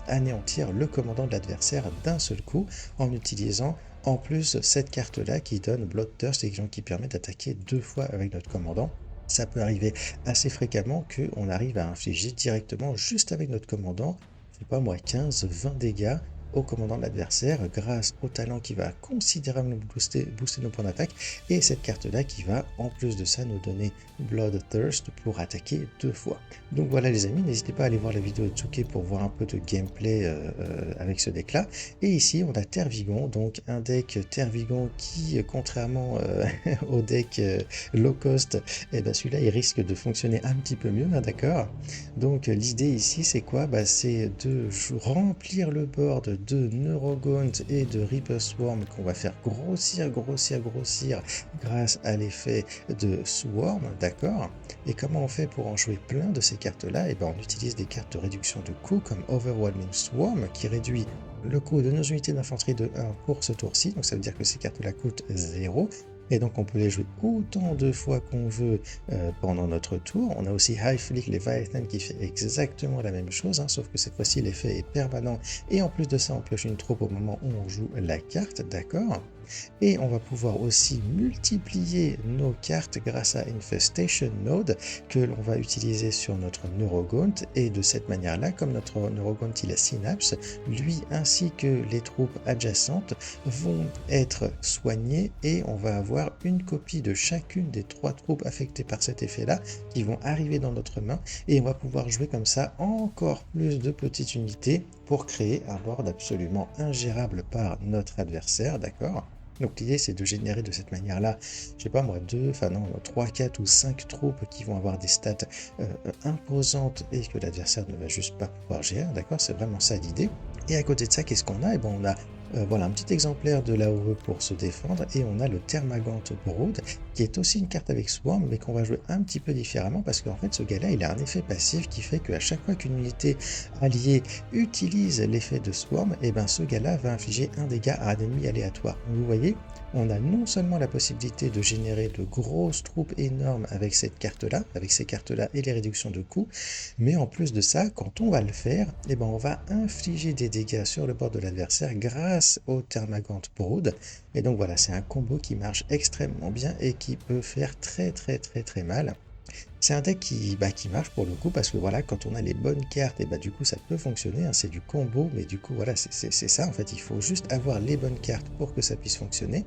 anéantir le commandant de l'adversaire d'un seul coup en utilisant en plus cette carte-là qui donne Bloodthirst et qui permet d'attaquer 2 fois avec notre commandant. Ça peut arriver assez fréquemment qu'on arrive à infliger directement, juste avec notre commandant, je sais pas moi, 15-20 dégâts au commandant de l'adversaire grâce au talent qui va considérablement booster nos points d'attaque et cette carte-là qui va en plus de ça nous donner Bloodthirst pour attaquer 2 fois. Donc voilà les amis, n'hésitez pas à aller voir la vidéo de Tsuke pour voir un peu de gameplay avec ce deck-là. Et ici on a Tervigon, donc un deck Tervigon qui, contrairement au deck low cost, eh ben celui-là il risque de fonctionner un petit peu mieux, hein, d'accord. Donc l'idée ici c'est quoi? C'est de remplir le board de Neurogaunt et de Reaper Swarm qu'on va faire grossir grâce à l'effet de Swarm, d'accord. Et comment on fait pour en jouer plein de ces cartes-là? Et ben on utilise des cartes de réduction de coût comme Overwhelming Swarm qui réduit le coût de nos unités d'infanterie de 1 pour ce tour-ci, donc ça veut dire que ces cartes-là coûtent 0. Et donc on peut les jouer autant de fois qu'on veut pendant notre tour. On a aussi High Flick Leviathan qui fait exactement la même chose, hein, sauf que cette fois-ci l'effet est permanent. Et en plus de ça, on pioche une troupe au moment où on joue la carte, d'accord. Et on va pouvoir aussi multiplier nos cartes grâce à Infestation Node que l'on va utiliser sur notre Neurogaunt. Et de cette manière-là, comme notre Neurogaunt il a Synapse, lui ainsi que les troupes adjacentes vont être soignées et on va avoir une copie de chacune des 3 troupes affectées par cet effet-là qui vont arriver dans notre main et on va pouvoir jouer comme ça encore plus de petites unités pour créer un board absolument ingérable par notre adversaire, d'accord. Donc l'idée c'est de générer de cette manière-là, je sais pas moi, 3, 4 ou 5 troupes qui vont avoir des stats imposantes et que l'adversaire ne va juste pas pouvoir gérer, d'accord, c'est vraiment ça l'idée. Et à côté de ça, qu'est-ce qu'on a? Et ben on a voilà un petit exemplaire de l'AOE pour se défendre et on a le Termagant Brood qui est aussi une carte avec Swarm mais qu'on va jouer un petit peu différemment parce qu'en fait ce gars-là il a un effet passif qui fait qu'à chaque fois qu'une unité alliée utilise l'effet de Swarm, et ben ce gars-là va infliger un dégât à un ennemi aléatoire. Donc, vous voyez, on a non seulement la possibilité de générer de grosses troupes énormes avec cette carte-là, avec ces cartes-là et les réductions de coûts, mais en plus de ça, quand on va le faire, et ben on va infliger des dégâts sur le bord de l'adversaire grâce au Termagant Brood. Et donc voilà, c'est un combo qui marche extrêmement bien et qui peut faire très mal. C'est un deck qui marche pour le coup parce que voilà, quand on a les bonnes cartes, et du coup ça peut fonctionner, hein, c'est du combo, mais du coup voilà, c'est ça en fait, il faut juste avoir les bonnes cartes pour que ça puisse fonctionner.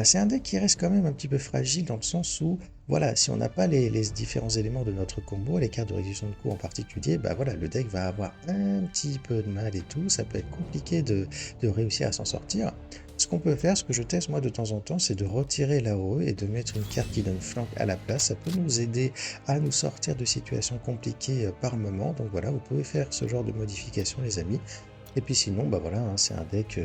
C'est un deck qui reste quand même un petit peu fragile dans le sens où, voilà, si on n'a pas les différents éléments de notre combo, les cartes de réduction de coût en particulier, voilà, le deck va avoir un petit peu de mal et tout, ça peut être compliqué de réussir à s'en sortir. Ce qu'on peut faire, ce que je teste moi de temps en temps, c'est de retirer l'AOE et de mettre une carte qui donne flank à la place. Ça peut nous aider à nous sortir de situations compliquées par moment. Donc voilà, vous pouvez faire ce genre de modification les amis. Et puis sinon, voilà, hein, c'est un deck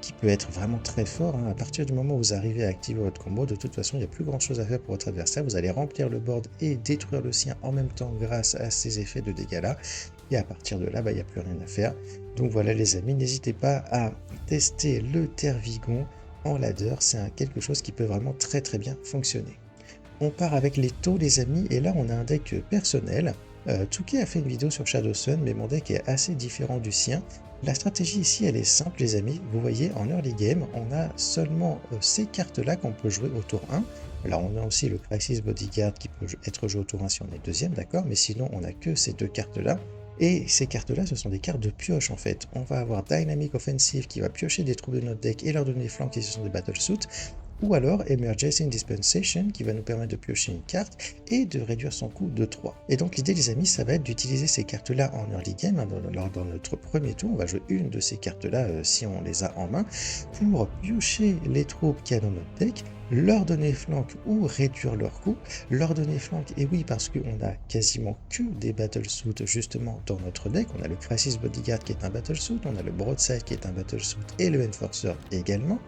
qui peut être vraiment très fort. Hein. À partir du moment où vous arrivez à activer votre combo, de toute façon, il n'y a plus grand chose à faire pour votre adversaire. Vous allez remplir le board et détruire le sien en même temps grâce à ces effets de dégâts-là. Et à partir de là, il n'y a plus rien à faire. Donc voilà les amis, n'hésitez pas à tester le Tervigon en ladder. C'est quelque chose qui peut vraiment très bien fonctionner. On part avec les taux les amis, et là on a un deck personnel. Touquet a fait une vidéo sur Shadow Sun, mais mon deck est assez différent du sien. La stratégie ici, elle est simple les amis. Vous voyez, en early game, on a seulement ces cartes-là qu'on peut jouer au tour 1. Alors on a aussi le Crisis Bodyguard qui peut être joué au tour 1 si on est deuxième, d'accord? Mais sinon, on n'a que ces deux cartes-là. Et ces cartes-là, ce sont des cartes de pioche en fait. On va avoir Dynamic Offensive qui va piocher des troupes de notre deck et leur donner flanc qui ce sont des Battlesuits. Ou alors Emergency Dispensation qui va nous permettre de piocher une carte et de réduire son coût de 3. Et donc l'idée les amis, ça va être d'utiliser ces cartes-là en early game. Dans notre premier tour, on va jouer une de ces cartes-là si on les a en main pour piocher les troupes qu'il y a dans notre deck, leur donner flank ou réduire leur coût, leur donner flank, et oui parce qu'on a quasiment que des battlesuits justement dans notre deck, on a le Crisis Bodyguard qui est un battlesuit, on a le Broadside qui est un battlesuit et le Enforcer également,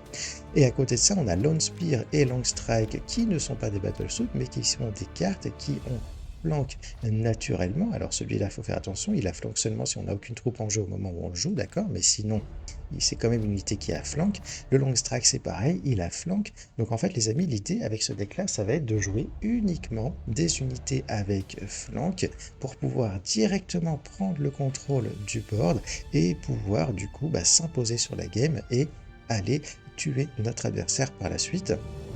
et à côté de ça on a Lone Spear et Long Strike qui ne sont pas des battlesuits mais qui sont des cartes qui ont flank naturellement. Alors celui-là, il faut faire attention, il a flank seulement si on n'a aucune troupe en jeu au moment où on le joue, d'accord? Mais sinon, c'est quand même une unité qui a flank. Le long strike, c'est pareil, il a flank. Donc en fait, les amis, l'idée avec ce deck-là, ça va être de jouer uniquement des unités avec flank pour pouvoir directement prendre le contrôle du board et pouvoir du coup s'imposer sur la game et aller tuer notre adversaire par la suite.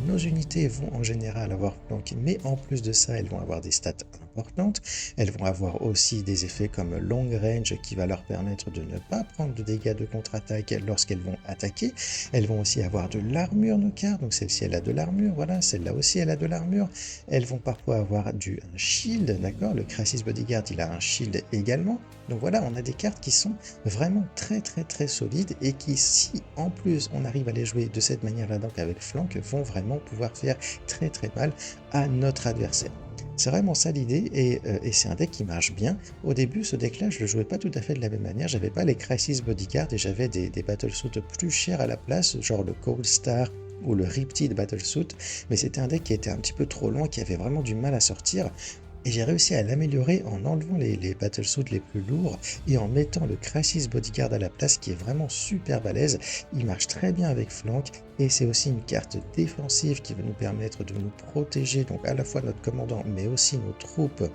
Nos unités vont en général avoir flank, mais en plus de ça, elles vont avoir des stats importantes. Elles vont avoir aussi des effets comme long range qui va leur permettre de ne pas prendre de dégâts de contre-attaque lorsqu'elles vont attaquer. Elles vont aussi avoir de l'armure, nos cartes. Donc celle-ci, elle a de l'armure, voilà. Celle-là aussi, elle a de l'armure. Elles vont parfois avoir un shield, d'accord. Le Crisis Bodyguard, il a un shield également. Donc voilà, on a des cartes qui sont vraiment très solides et qui, si en plus on arrive à les jouer de cette manière-là, donc avec flank, vont vraiment pouvoir faire très mal à notre adversaire. C'est vraiment ça l'idée et c'est un deck qui marche bien. Au début, ce deck-là, je le jouais pas tout à fait de la même manière. J'avais pas les Crisis Bodyguard et j'avais des battlesuits plus chers à la place, genre le Cold Star ou le Riptide Battlesuit, mais c'était un deck qui était un petit peu trop long, qui avait vraiment du mal à sortir. Et j'ai réussi à l'améliorer en enlevant les battlesuits les plus lourds et en mettant le Crisis Bodyguard à la place qui est vraiment super balèze. Il marche très bien avec flank et c'est aussi une carte défensive qui va nous permettre de nous protéger, donc à la fois notre commandant mais aussi nos troupes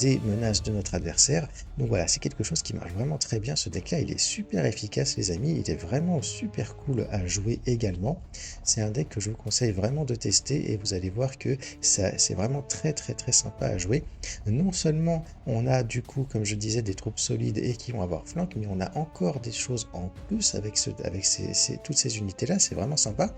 des menaces de notre adversaire. Donc voilà, c'est quelque chose qui marche vraiment très bien. Ce deck-là, il est super efficace, les amis. Il est vraiment super cool à jouer également. C'est un deck que je vous conseille vraiment de tester et vous allez voir que c'est vraiment très sympa à jouer. Non seulement on a du coup, comme je disais, des troupes solides et qui vont avoir flank, mais on a encore des choses en plus avec toutes ces unités-là. C'est vraiment sympa.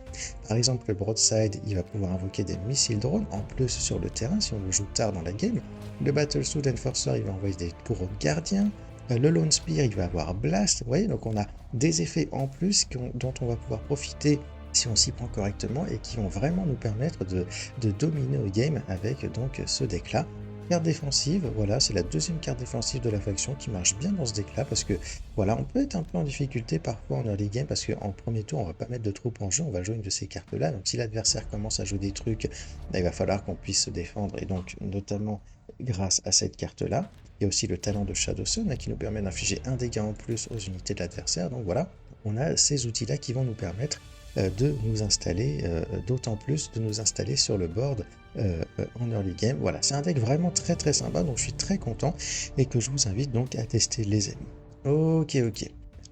Par exemple, le Broadside, il va pouvoir invoquer des missiles drones en plus sur le terrain si on le joue tard dans la game. Le Battlesuit Enforcer, il va envoyer des couronnes gardiens. Le Lone Spear, il va avoir Blast. Vous voyez, donc on a des effets en plus dont on va pouvoir profiter si on s'y prend correctement et qui vont vraiment nous permettre de dominer au game avec donc ce deck-là. Carte défensive, voilà, c'est la deuxième carte défensive de la faction qui marche bien dans ce deck-là parce que voilà, on peut être un peu en difficulté parfois en early game parce qu'en premier tour, on va pas mettre de troupes en jeu, on va jouer une de ces cartes-là. Donc si l'adversaire commence à jouer des trucs, il va falloir qu'on puisse se défendre et donc notamment grâce à cette carte-là. Il y a aussi le talent de Shadow Sun qui nous permet d'infliger un dégât en plus aux unités de l'adversaire. Donc voilà, on a ces outils-là qui vont nous permettre de nous installer, d'autant plus de nous installer sur le board en early game. Voilà, c'est un deck vraiment très sympa, donc je suis très content et que je vous invite donc à tester les amis. Ok.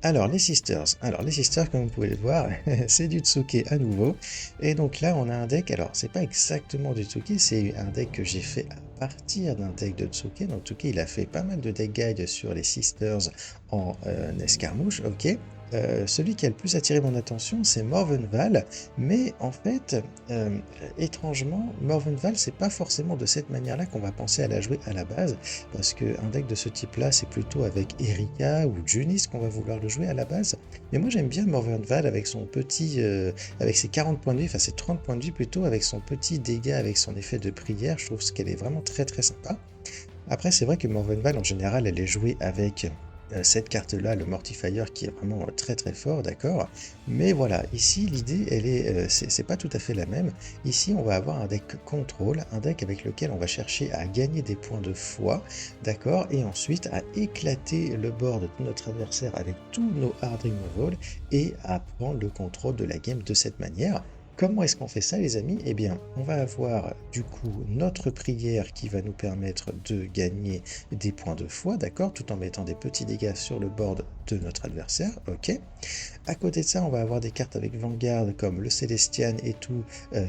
Alors les Sisters, comme vous pouvez le voir, c'est du Tsuke à nouveau. Et donc là on a un deck, alors c'est pas exactement du Tsuke, c'est un deck que j'ai fait à partir d'un deck de Tsuke. Donc Tsuke il a fait pas mal de deck guides sur les Sisters en escarmouche, ok. Celui qui a le plus attiré mon attention, c'est Morvenval, mais en fait, étrangement, Morvenval, c'est pas forcément de cette manière-là qu'on va penser à la jouer à la base, parce qu'un deck de ce type-là, c'est plutôt avec Erika ou Junis qu'on va vouloir le jouer à la base. Mais moi, j'aime bien Morvenval avec son petit, avec ses 40 points de vie, enfin ses 30 points de vie plutôt, avec son petit dégât, avec son effet de prière. Je trouve qu'elle est vraiment très sympa. Après, c'est vrai que Morvenval, en général, elle est jouée avec cette carte-là, le Mortifier, qui est vraiment très fort, d'accord. Mais voilà, ici, l'idée, elle est, c'est pas tout à fait la même. Ici, on va avoir un deck contrôle, un deck avec lequel on va chercher à gagner des points de foi, d'accord, et ensuite à éclater le board de notre adversaire avec tous nos hard removal et à prendre le contrôle de la game de cette manière. Comment est-ce qu'on fait ça, les amis? Eh bien, on va avoir du coup notre prière qui va nous permettre de gagner des points de foi, d'accord? Tout en mettant des petits dégâts sur le board de notre adversaire, ok? À côté de ça, on va avoir des cartes avec Vanguard comme le Célestian et tout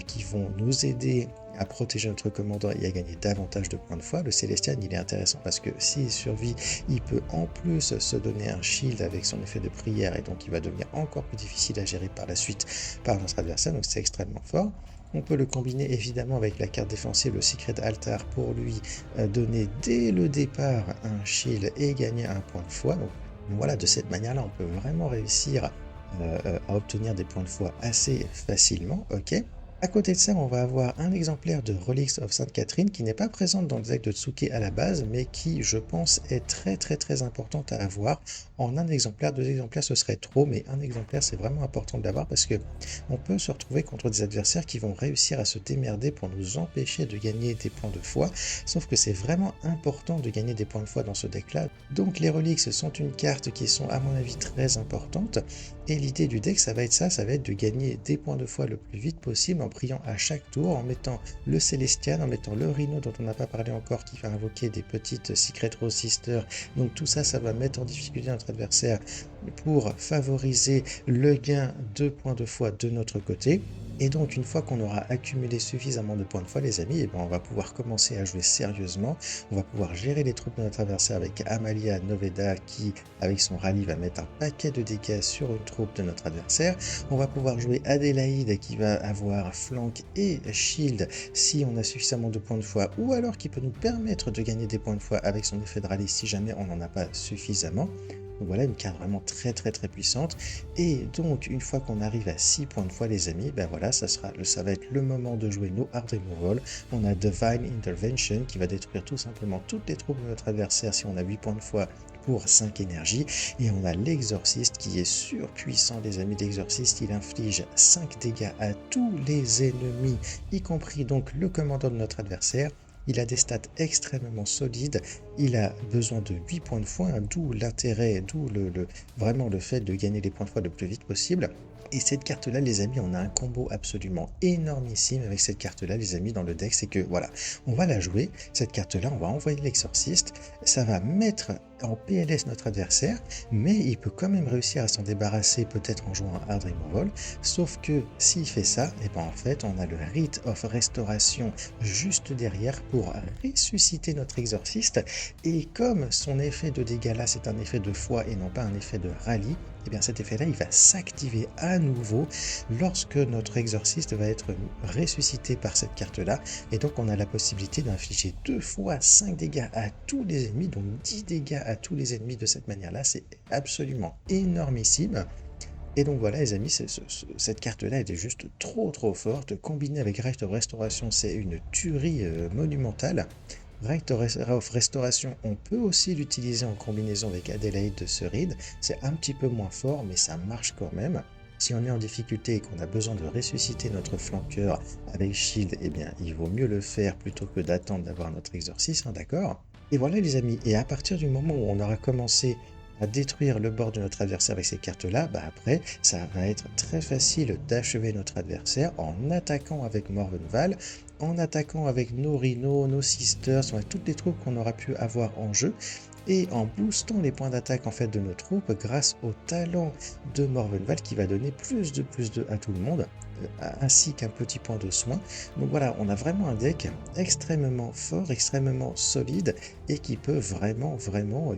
qui vont nous aider à protéger notre commandant et à gagner davantage de points de foi. Le Célestian, il est intéressant parce que s'il survit, il peut en plus se donner un shield avec son effet de prière et donc il va devenir encore plus difficile à gérer par la suite par notre adversaire, donc c'est extrêmement fort. On peut le combiner évidemment avec la carte défensive, le Secret Altar, pour lui donner dès le départ un shield et gagner un point de foi. Donc voilà, de cette manière-là, on peut vraiment réussir à obtenir des points de foi assez facilement, ok? À côté de ça, on va avoir un exemplaire de Relics of Sainte Catherine qui n'est pas présente dans le deck de Tsuke à la base, mais qui, je pense, est très importante à avoir. En un exemplaire, deux exemplaires, ce serait trop, mais un exemplaire, c'est vraiment important de l'avoir parce que on peut se retrouver contre des adversaires qui vont réussir à se démerder pour nous empêcher de gagner des points de foi. Sauf que c'est vraiment important de gagner des points de foi dans ce deck-là. Donc les Relics sont une carte qui sont, à mon avis, très importantes. Et l'idée du deck, ça va être ça, ça va être de gagner des points de foi le plus vite possible en priant à chaque tour, en mettant le Célestial, en mettant le Rhino dont on n'a pas parlé encore, qui va invoquer des petites Secret Rose Sisters. Donc tout ça, ça va mettre en difficulté notre adversaire pour favoriser le gain de points de foi de notre côté. Et donc une fois qu'on aura accumulé suffisamment de points de foi, les amis, et ben on va pouvoir commencer à jouer sérieusement. On va pouvoir gérer les troupes de notre adversaire avec Amalia Noveda qui, avec son rallye, va mettre un paquet de dégâts sur une troupe de notre adversaire. On va pouvoir jouer Adélaïde qui va avoir flank et shield si on a suffisamment de points de foi, ou alors qui peut nous permettre de gagner des points de foi avec son effet de rallye si jamais on n'en a pas suffisamment. Donc voilà, une carte vraiment très puissante. Et donc, une fois qu'on arrive à 6 points de foi, les amis, ben voilà, ça va être le moment de jouer nos Hard Removal. On a Divine Intervention qui va détruire tout simplement toutes les troupes de notre adversaire si on a 8 points de foi pour 5 énergies. Et on a l'Exorciste qui est surpuissant, les amis. L'Exorciste, il inflige 5 dégâts à tous les ennemis, y compris donc le commandant de notre adversaire. Il a des stats extrêmement solides, il a besoin de 8 points de foi, hein, d'où l'intérêt, d'où vraiment le fait de gagner les points de foi le plus vite possible. Et cette carte-là, les amis, on a un combo absolument énormissime avec cette carte-là, les amis, dans le deck. C'est que, voilà, on va la jouer, cette carte-là, on va envoyer l'exorciste, ça va mettre en PLS notre adversaire, mais il peut quand même réussir à s'en débarrasser, peut-être en jouant un Hard Removal. Sauf que s'il fait ça, et ben en fait, on a le Rite of Restoration juste derrière pour ressusciter notre exorciste. Et comme son effet de dégâts là, c'est un effet de foi et non pas un effet de rallye, et bien cet effet-là, il va s'activer à nouveau lorsque notre exorciste va être ressuscité par cette carte-là. Et donc, on a la possibilité d'infliger 2 fois 5 dégâts à tous les ennemis, donc 10 dégâts à tous les ennemis de cette manière-là. C'est absolument énormissime. Et donc voilà les amis, cette carte-là elle est juste trop forte. Combinée avec Rite of Restoration, c'est une tuerie monumentale. Rite of Restoration, on peut aussi l'utiliser en combinaison avec Adélaïde de Seride. C'est un petit peu moins fort, mais ça marche quand même. Si on est en difficulté et qu'on a besoin de ressusciter notre flanqueur avec Shield, eh bien, il vaut mieux le faire plutôt que d'attendre d'avoir notre exorcisme, hein, d'accord? Et voilà les amis, et à partir du moment où on aura commencé à détruire le bord de notre adversaire avec ces cartes-là, bah après, ça va être très facile d'achever notre adversaire en attaquant avec Morvenval, en attaquant avec nos Rhinos, nos Sisters, toutes les troupes qu'on aura pu avoir en jeu, et en boostant les points d'attaque en fait de nos troupes grâce au talent de Morvenval qui va donner plus de à tout le monde, ainsi qu'un petit point de soin. Donc voilà, on a vraiment un deck extrêmement fort, extrêmement solide et qui peut vraiment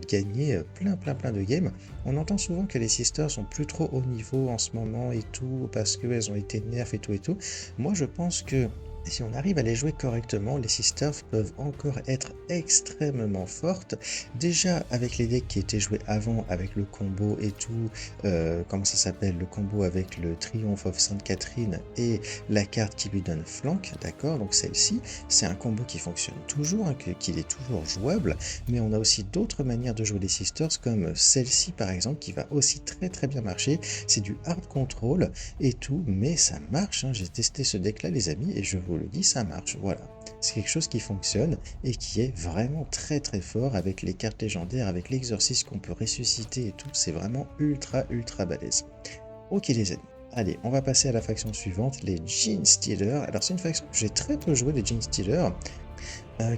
gagner plein de games. On entend souvent que les Sisters sont plus trop haut niveau en ce moment et tout parce qu'elles ont été nerfs et tout. Moi je pense que si on arrive à les jouer correctement, les Sisters peuvent encore être extrêmement fortes. Déjà avec les decks qui étaient joués avant, avec le combo et tout, comment ça s'appelle, le combo avec le Triumph of Sainte Catherine et la carte qui lui donne flank, d'accord. Donc celle-ci, c'est un combo qui fonctionne toujours, hein, qu'il est toujours jouable, mais on a aussi d'autres manières de jouer les Sisters, comme celle-ci par exemple, qui va aussi très bien marcher. C'est du hard control et tout, mais ça marche, hein. J'ai testé ce deck-là les amis, et je vous le dis, ça marche, voilà. C'est quelque chose qui fonctionne et qui est vraiment très fort avec les cartes légendaires, avec l'exorcisme qu'on peut ressusciter et tout, c'est vraiment ultra balèze. Ok les amis, Allez, on va passer à la faction suivante, les Genestealers. Alors c'est une faction que j'ai très peu joué, les Genestealers.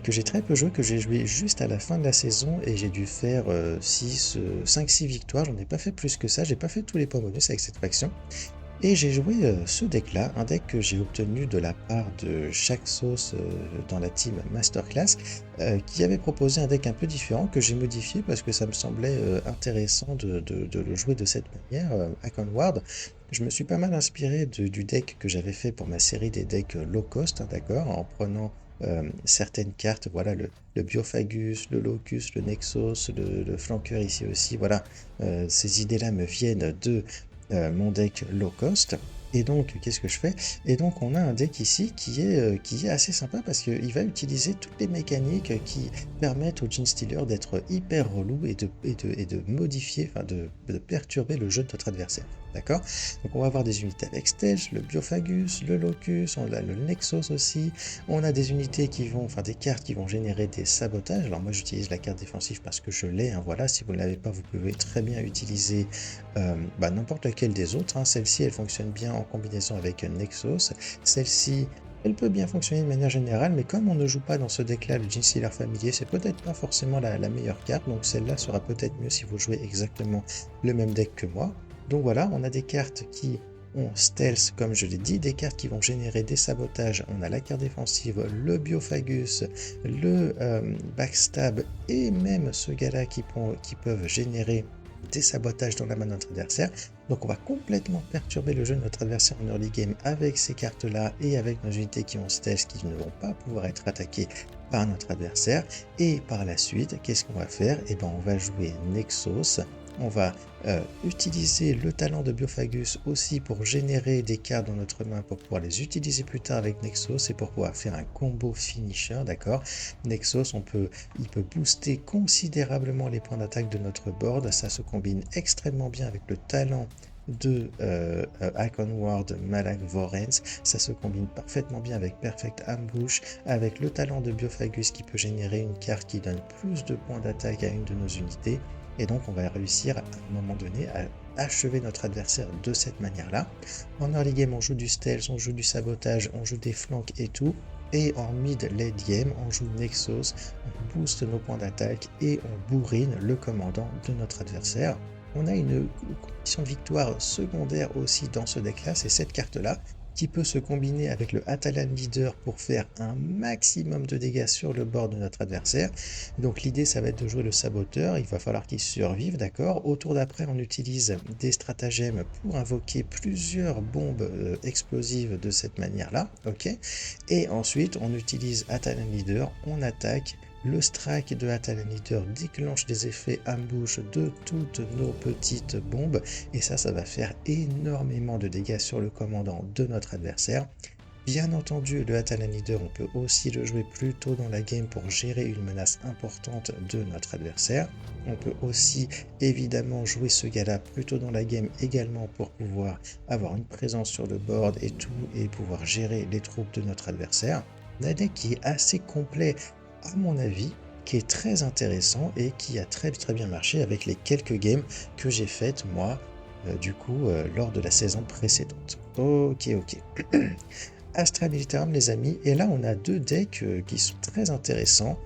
Que j'ai très peu joué, que j'ai joué juste à la fin de la saison et j'ai dû faire 5-6 victoires, j'en ai pas fait plus que ça, j'ai pas fait tous les points bonus avec cette faction. Et j'ai joué ce deck-là, un deck que j'ai obtenu de la part de Chaxos dans la team Masterclass, qui avait proposé un deck un peu différent que j'ai modifié parce que ça me semblait intéressant de le jouer de cette manière, Aconward. Je me suis pas mal inspiré du deck que j'avais fait pour ma série des decks low cost, hein, d'accord, en prenant certaines cartes, voilà, le Biophagus, le Locus, le Nexus, le flanqueur ici aussi, voilà, ces idées-là me viennent de mon deck low cost. Et donc, qu'est-ce que je fais? Et donc, on a un deck ici qui est assez sympa parce qu'il va utiliser toutes les mécaniques qui permettent au Genestealer d'être hyper relou et de modifier, enfin de perturber le jeu de notre adversaire. D'accord? Donc, on va avoir des unités avec Stage, le Biophagus, le Locus, on a le Nexus aussi. On a des unités qui vont, enfin des cartes qui vont générer des sabotages. Alors, moi, j'utilise la carte défensive parce que je l'ai, hein, voilà. Si vous ne l'avez pas, vous pouvez très bien utiliser n'importe laquelle des autres, hein. Celle-ci, elle fonctionne bien en combinaison avec Nexus. Celle-ci, elle peut bien fonctionner de manière générale, mais comme on ne joue pas dans ce deck-là, le Genestealer familier, c'est peut-être pas forcément la meilleure carte, donc celle-là sera peut-être mieux si vous jouez exactement le même deck que moi. Donc voilà, on a des cartes qui ont stealth, comme je l'ai dit, des cartes qui vont générer des sabotages. On a la carte défensive, le Biophagus, le backstab, et même ce gars-là qui peuvent générer des sabotages dans la main de notre adversaire. Donc on va complètement perturber le jeu de notre adversaire en early game avec ces cartes là et avec nos unités qui ont stealth qui ne vont pas pouvoir être attaquées par notre adversaire. Et par la suite, qu'est-ce qu'on va faire? Et ben on va jouer Nexus. On va utiliser le talent de Biophagus aussi pour générer des cartes dans notre main pour pouvoir les utiliser plus tard avec Nexus et pour pouvoir faire un combo finisher, d'accord? Nexus, il peut booster considérablement les points d'attaque de notre board, ça se combine extrêmement bien avec le talent de Aconward Malak Vorens, ça se combine parfaitement bien avec Perfect Ambush, avec le talent de Biophagus qui peut générer une carte qui donne plus de points d'attaque à une de nos unités. Et donc on va réussir à un moment donné à achever notre adversaire de cette manière-là. En early game, on joue du stealth, on joue du sabotage, on joue des flanks et tout. Et en mid-late game, on joue Nexus, on booste nos points d'attaque et on bourrine le commandant de notre adversaire. On a une condition de victoire secondaire aussi dans ce deck-là, c'est cette carte-là, qui peut se combiner avec le Atalan Leader pour faire un maximum de dégâts sur le bord de notre adversaire. Donc l'idée, ça va être de jouer le saboteur, il va falloir qu'il survive, d'accord? Au tour d'après, on utilise des stratagèmes pour invoquer plusieurs bombes explosives de cette manière-là, ok? Et ensuite, on utilise Atalan Leader, on attaque. Le strike de Atalan Leader déclenche des effets ambush de toutes nos petites bombes et ça va faire énormément de dégâts sur le commandant de notre adversaire. Bien entendu, le Atalan Leader, on peut aussi le jouer plus tôt dans la game pour gérer une menace importante de notre adversaire. On peut aussi évidemment jouer ce gars-là plus tôt dans la game également pour pouvoir avoir une présence sur le board et tout et pouvoir gérer les troupes de notre adversaire. Un deck qui est assez complet à mon avis, qui est très intéressant et qui a très bien marché avec les quelques games que j'ai faites moi, lors de la saison précédente. Ok. Astral Militarum les amis, et là on a deux decks qui sont très intéressants,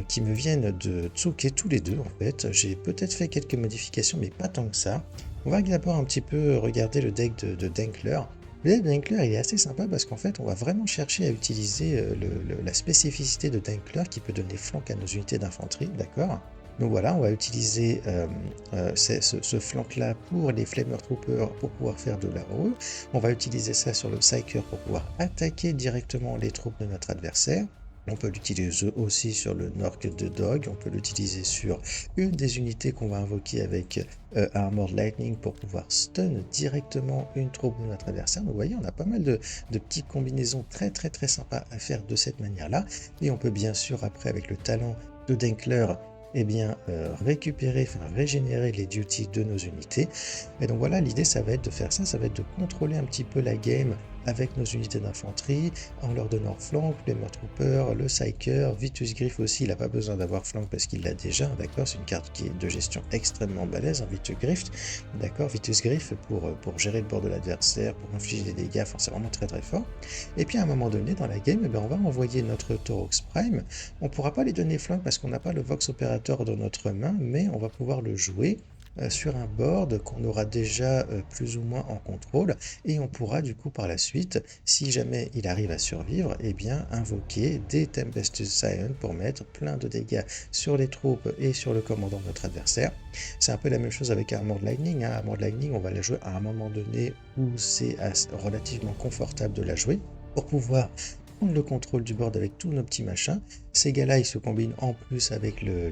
qui me viennent de Tsuke tous les deux en fait. J'ai peut-être fait quelques modifications mais pas tant que ça. On va d'abord un petit peu regarder le deck de Dankler. Le deck de Dankler il est assez sympa parce qu'en fait on va vraiment chercher à utiliser la spécificité de Dankler qui peut donner flank à nos unités d'infanterie, d'accord? Donc voilà, on va utiliser ce flank-là pour les Flamer Troopers pour pouvoir faire de la RE. On va utiliser ça sur le Psyker pour pouvoir attaquer directement les troupes de notre adversaire. On peut l'utiliser aussi sur le Nork de Dog, on peut l'utiliser sur une des unités qu'on va invoquer avec Armored Lightning pour pouvoir stun directement une troupe de notre adversaire. Donc vous voyez, on a pas mal de petites combinaisons très sympas à faire de cette manière-là. Et on peut bien sûr, après avec le talent de Dankler, régénérer les duties de nos unités. Et donc voilà, l'idée ça va être de faire ça, ça va être de contrôler un petit peu la game avec nos unités d'infanterie, en leur donnant flank, Flamer Trooper, le Psyker, Vitus Griff aussi, il n'a pas besoin d'avoir flank parce qu'il l'a déjà, d'accord, c'est une carte qui est de gestion extrêmement balèze, hein, Vitus Griff, d'accord, Vitus Griff pour gérer le bord de l'adversaire, pour infliger des dégâts, enfin c'est vraiment très très fort. Et puis à un moment donné dans la game, eh bien, on va envoyer notre Taurox Prime, on ne pourra pas lui donner flank parce qu'on n'a pas le Vox Operator dans notre main, mais on va pouvoir le jouer sur un board qu'on aura déjà plus ou moins en contrôle, et on pourra du coup par la suite, si jamais il arrive à survivre, eh bien invoquer des Tempestus Scion pour mettre plein de dégâts sur les troupes et sur le commandant de notre adversaire. C'est un peu la même chose avec Armored Lightning, hein. Armored Lightning, on va la jouer à un moment donné où c'est relativement confortable de la jouer pour pouvoir prendre le contrôle du board avec tous nos petits machins. Ces gars-là, ils se combinent en plus avec le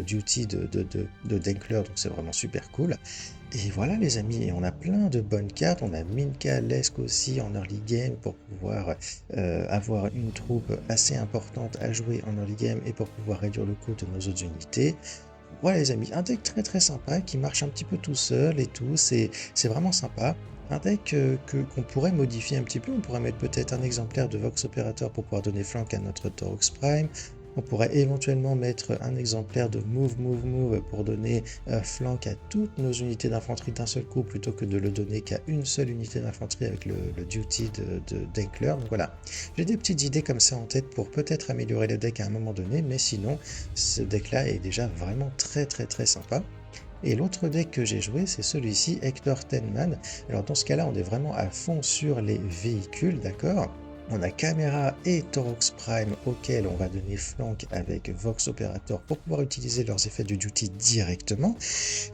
duty de Denkler, donc c'est vraiment super cool. Et voilà les amis, et on a plein de bonnes cartes, on a Minka Lesk aussi en early game pour pouvoir avoir une troupe assez importante à jouer en early game et pour pouvoir réduire le coût de nos autres unités. Voilà les amis, un deck très très sympa qui marche un petit peu tout seul et tout, c'est vraiment sympa. Un deck qu'on pourrait modifier un petit peu, on pourrait mettre peut-être un exemplaire de Vox Operator pour pouvoir donner flank à notre Taurox Prime. On pourrait éventuellement mettre un exemplaire de Move pour donner flank à toutes nos unités d'infanterie d'un seul coup plutôt que de le donner qu'à une seule unité d'infanterie avec le duty de Denkler. Donc voilà, j'ai des petites idées comme ça en tête pour peut-être améliorer le deck à un moment donné, mais sinon ce deck là est déjà vraiment très très très sympa. Et l'autre deck que j'ai joué, c'est celui-ci, Hector Tenman. Alors dans ce cas-là, on est vraiment à fond sur les véhicules, d'accord? On a Caméra et Taurox Prime auxquels on va donner flank avec Vox Operator pour pouvoir utiliser leurs effets de duty directement.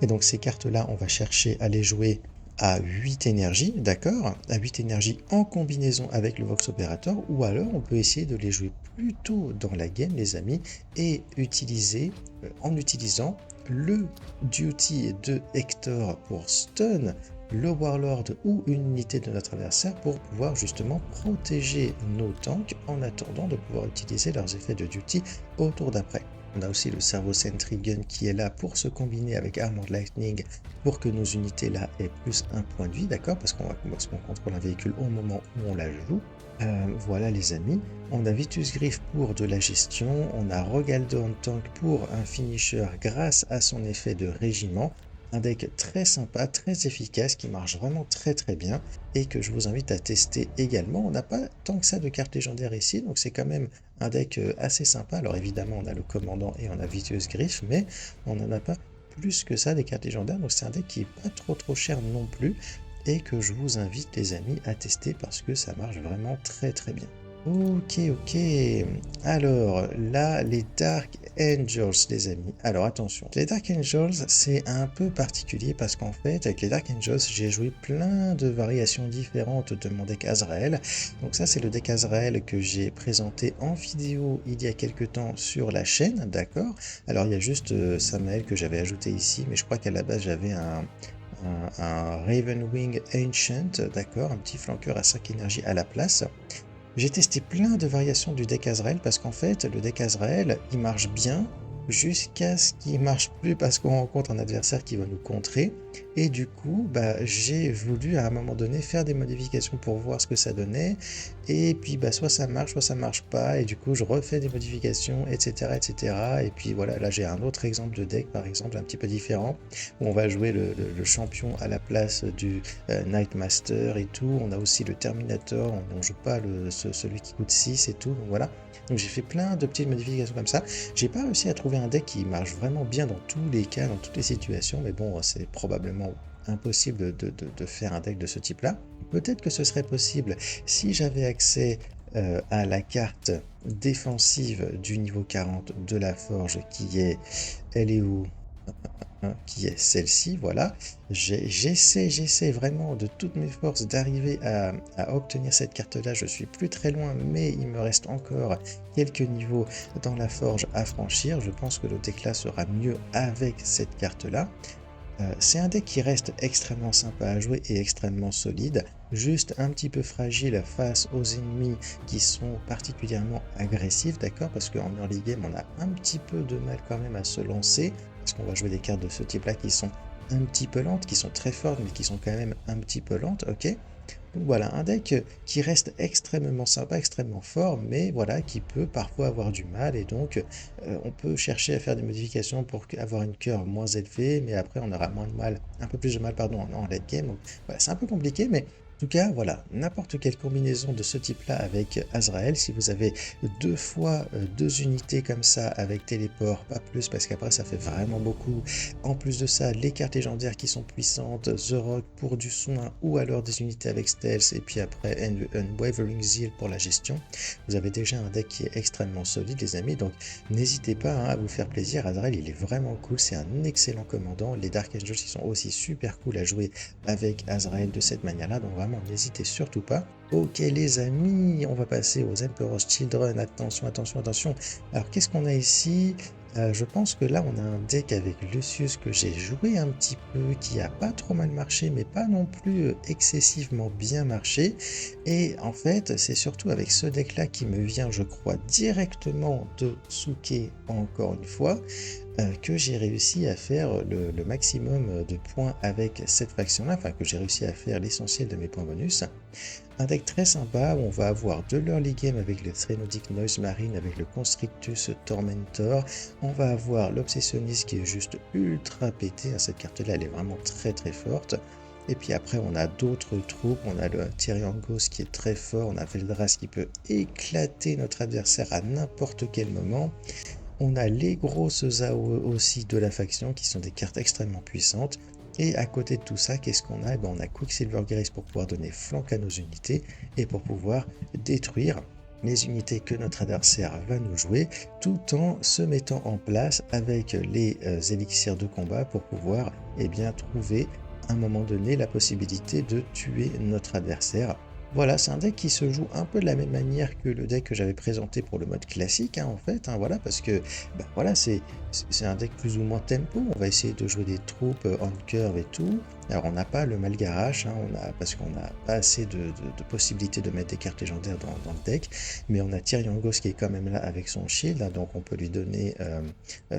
Et donc ces cartes-là, on va chercher à les jouer à 8 énergies, d'accord? À 8 énergies en combinaison avec le Vox Operator, ou alors on peut essayer de les jouer plus tôt dans la game, les amis, et utiliser, en utilisant le duty de Hector pour stun le Warlord ou une unité de notre adversaire pour pouvoir justement protéger nos tanks en attendant de pouvoir utiliser leurs effets de duty au tour d'après. On a aussi le Servo Sentry Gun qui est là pour se combiner avec Armored Lightning pour que nos unités là aient plus un point de vie, d'accord, parce qu'on contrôle un véhicule au moment où on la joue. Voilà les amis, on a Vitus Griff pour de la gestion, on a Rogaldorn Tank pour un finisher grâce à son effet de régiment. Un deck très sympa, très efficace, qui marche vraiment très très bien et que je vous invite à tester également. On n'a pas tant que ça de cartes légendaires ici, donc c'est quand même un deck assez sympa. Alors évidemment, on a le commandant et on a Vitus Griff, mais on n'en a pas plus que ça des cartes légendaires, donc c'est un deck qui est pas trop cher non plus et que je vous invite les amis à tester parce que ça marche vraiment très très bien. Ok, alors là, les Dark Angels, les amis. Alors attention, les Dark Angels, c'est un peu particulier parce qu'en fait, avec les Dark Angels, j'ai joué plein de variations différentes de mon deck Azrael. Donc ça, c'est le deck Azrael que j'ai présenté en vidéo il y a quelques temps sur la chaîne, d'accord? Alors il y a juste Samael que j'avais ajouté ici, mais je crois qu'à la base, j'avais un Ravenwing Ancient, d'accord? Un petit flanqueur à 5 énergies à la place. J'ai testé plein de variations du deck Azrael parce qu'en fait, le deck Azrael, il marche bien jusqu'à ce qu'il marche plus parce qu'on rencontre un adversaire qui va nous contrer. Et du coup, j'ai voulu à un moment donné faire des modifications pour voir ce que ça donnait. Et puis, soit ça marche pas. Et du coup, je refais des modifications, etc., etc. Et puis voilà, là j'ai un autre exemple de deck, par exemple, un petit peu différent, où on va jouer le champion à la place du Nightmaster et tout. On a aussi le Terminator, on ne joue pas celui qui coûte 6 et tout. Donc voilà. Donc j'ai fait plein de petites modifications comme ça. J'ai pas réussi à trouver un deck qui marche vraiment bien dans tous les cas, dans toutes les situations, mais bon, c'est probablement impossible de faire un deck de ce type-là. Peut-être que ce serait possible si j'avais accès à la carte défensive du niveau 40 de la forge elle est où? Qui est celle-ci, voilà. J'essaie vraiment de toutes mes forces d'arriver à obtenir cette carte-là. Je suis plus très loin, mais il me reste encore quelques niveaux dans la forge à franchir. Je pense que le deck là sera mieux avec cette carte-là. C'est un deck qui reste extrêmement sympa à jouer et extrêmement solide, juste un petit peu fragile face aux ennemis qui sont particulièrement agressifs, d'accord? Parce qu'en early game, on a un petit peu de mal quand même à se lancer, parce qu'on va jouer des cartes de ce type-là qui sont un petit peu lentes, qui sont très fortes, mais qui sont quand même un petit peu lentes, ok? Donc voilà, un deck qui reste extrêmement sympa, extrêmement fort, mais voilà, qui peut parfois avoir du mal, et donc on peut chercher à faire des modifications pour avoir une cœur moins élevée, mais après on aura moins de mal, un peu plus de mal, pardon, en late game. Donc voilà, c'est un peu compliqué, mais en tout cas, voilà, n'importe quelle combinaison de ce type-là avec Azrael, si vous avez deux fois deux unités comme ça avec téléport, pas plus, parce qu'après ça fait vraiment beaucoup. En plus de ça, les cartes légendaires qui sont puissantes, The Rock pour du soin ou alors des unités avec Stealth et puis après Unwavering Zeal pour la gestion. Vous avez déjà un deck qui est extrêmement solide les amis, donc n'hésitez pas à vous faire plaisir. Azrael il est vraiment cool, c'est un excellent commandant. Les Dark Angels ils sont aussi super cool à jouer avec Azrael de cette manière-là, donc vraiment n'hésitez surtout pas. Ok les amis, on va passer aux Emperor's Children. Attention, attention, attention. Alors qu'est-ce qu'on a ici? Je pense que là on a un deck avec Lucius que j'ai joué un petit peu, qui a pas trop mal marché, mais pas non plus excessivement bien marché. Et en fait, c'est surtout avec ce deck-là qui me vient, je crois, directement de Tsuke, encore une fois, que j'ai réussi à faire le maximum de points avec cette faction-là, enfin que j'ai réussi à faire l'essentiel de mes points bonus. Un deck très sympa où on va avoir de l'early game avec le Threnodic Noise Marine, avec le Constrictus Tormentor. On va avoir l'Obsessionniste qui est juste ultra pété. Cette carte-là, elle est vraiment très très forte. Et puis après, on a d'autres troupes. On a le Tyriangos qui est très fort. On a Veldras qui peut éclater notre adversaire à n'importe quel moment. On a les grosses AOE aussi de la faction qui sont des cartes extrêmement puissantes. Et à côté de tout ça, qu'est-ce qu'on a? On a Quicksilver Grace pour pouvoir donner flanc à nos unités et pour pouvoir détruire les unités que notre adversaire va nous jouer, tout en se mettant en place avec les élixirs de combat pour pouvoir trouver à un moment donné la possibilité de tuer notre adversaire. Voilà, c'est un deck qui se joue un peu de la même manière que le deck que j'avais présenté pour le mode classique, en fait, voilà, parce que voilà, c'est un deck plus ou moins tempo. On va essayer de jouer des troupes on curve et tout. Alors on n'a pas le Malgarache, parce qu'on n'a pas assez de possibilités de mettre des cartes légendaires dans le deck, mais on a Tyriangos qui est quand même là avec son shield, donc on peut lui donner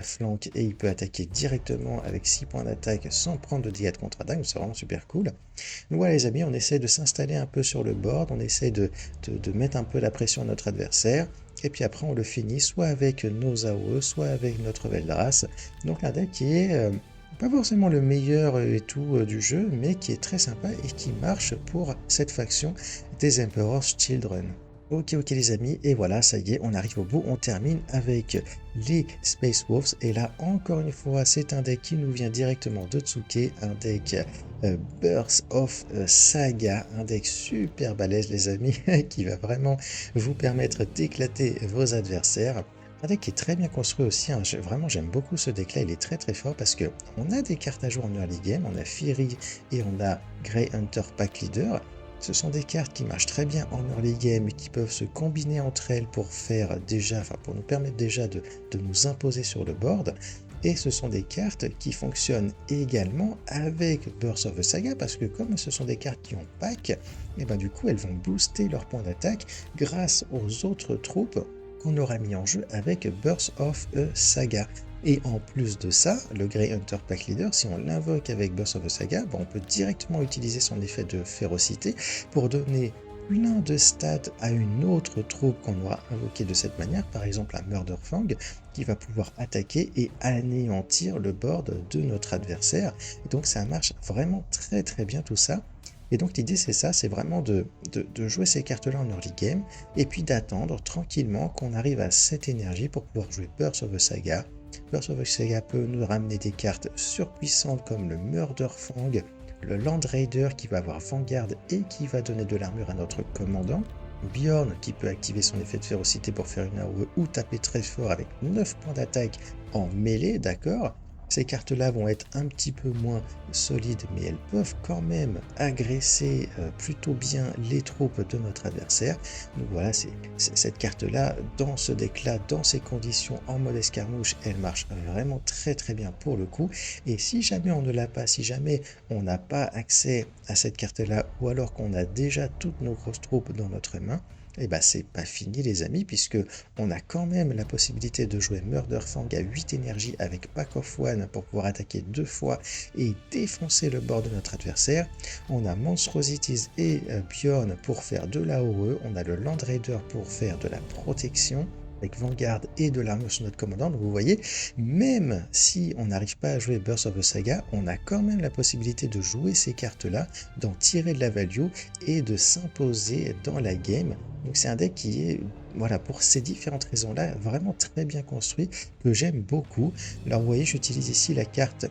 flank et il peut attaquer directement avec 6 points d'attaque sans prendre de dégâts de contre-attaque, c'est vraiment super cool. Donc voilà les amis, on essaie de s'installer un peu sur le board, on essaie de mettre un peu la pression à notre adversaire, et puis après on le finit soit avec nos AOE, soit avec notre Veldras. Donc un deck qui est pas forcément le meilleur et tout du jeu, mais qui est très sympa et qui marche pour cette faction des Emperor's Children. Ok les amis, et voilà, ça y est, on arrive au bout, on termine avec les Space Wolves, et là encore une fois, c'est un deck qui nous vient directement de Tsuke, un deck Birth of Saga, un deck super balèze les amis, qui va vraiment vous permettre d'éclater vos adversaires. Un deck qui est très bien construit aussi, vraiment j'aime beaucoup ce deck là, il est très très fort parce que on a des cartes à jouer en early game, on a Fury et on a Grey Hunter Pack Leader. Ce sont des cartes qui marchent très bien en early game et qui peuvent se combiner entre elles pour pour nous permettre déjà de nous imposer sur le board. Et ce sont des cartes qui fonctionnent également avec Birth of the Saga parce que comme ce sont des cartes qui ont pack, et du coup elles vont booster leur point d'attaque grâce aux autres troupes qu'on aura mis en jeu avec Birth of a Saga. Et en plus de ça, le Grey Hunter Pack Leader, si on l'invoque avec Birth of a Saga, on peut directement utiliser son effet de férocité pour donner plein de stats à une autre troupe qu'on aura invoquée de cette manière, par exemple un Murderfang, qui va pouvoir attaquer et anéantir le board de notre adversaire. Et donc ça marche vraiment très très bien tout ça. Et donc l'idée c'est ça, c'est vraiment de jouer ces cartes-là en early game, et puis d'attendre tranquillement qu'on arrive à cette énergie pour pouvoir jouer Birth of a Saga. Birth of a Saga peut nous ramener des cartes surpuissantes comme le Murderfang, le Land Raider qui va avoir Vanguard et qui va donner de l'armure à notre commandant, Bjorn qui peut activer son effet de férocité pour faire une AOE ou taper très fort avec 9 points d'attaque en mêlée, d'accord. Ces cartes-là vont être un petit peu moins solides, mais elles peuvent quand même agresser plutôt bien les troupes de notre adversaire. Donc voilà, cette carte-là, dans ce deck-là, dans ces conditions, en mode escarmouche, elle marche vraiment très très bien pour le coup. Et si jamais on ne l'a pas, si jamais on n'a pas accès à cette carte-là, ou alors qu'on a déjà toutes nos grosses troupes dans notre main, Et bah c'est pas fini les amis, puisque on a quand même la possibilité de jouer Murderfang à 8 énergies avec Pack of One pour pouvoir attaquer 2 fois et défoncer le bord de notre adversaire. On a Monstrosities et Bjorn pour faire de l'AOE, on a le Land Raider pour faire de la protection, avec Vanguard et de l'armure sur notre commandant. Donc vous voyez, même si on n'arrive pas à jouer Burst of the Saga, on a quand même la possibilité de jouer ces cartes-là, d'en tirer de la value et de s'imposer dans la game. Donc c'est un deck qui est, voilà, pour ces différentes raisons-là, vraiment très bien construit, que j'aime beaucoup. Alors vous voyez, j'utilise ici la carte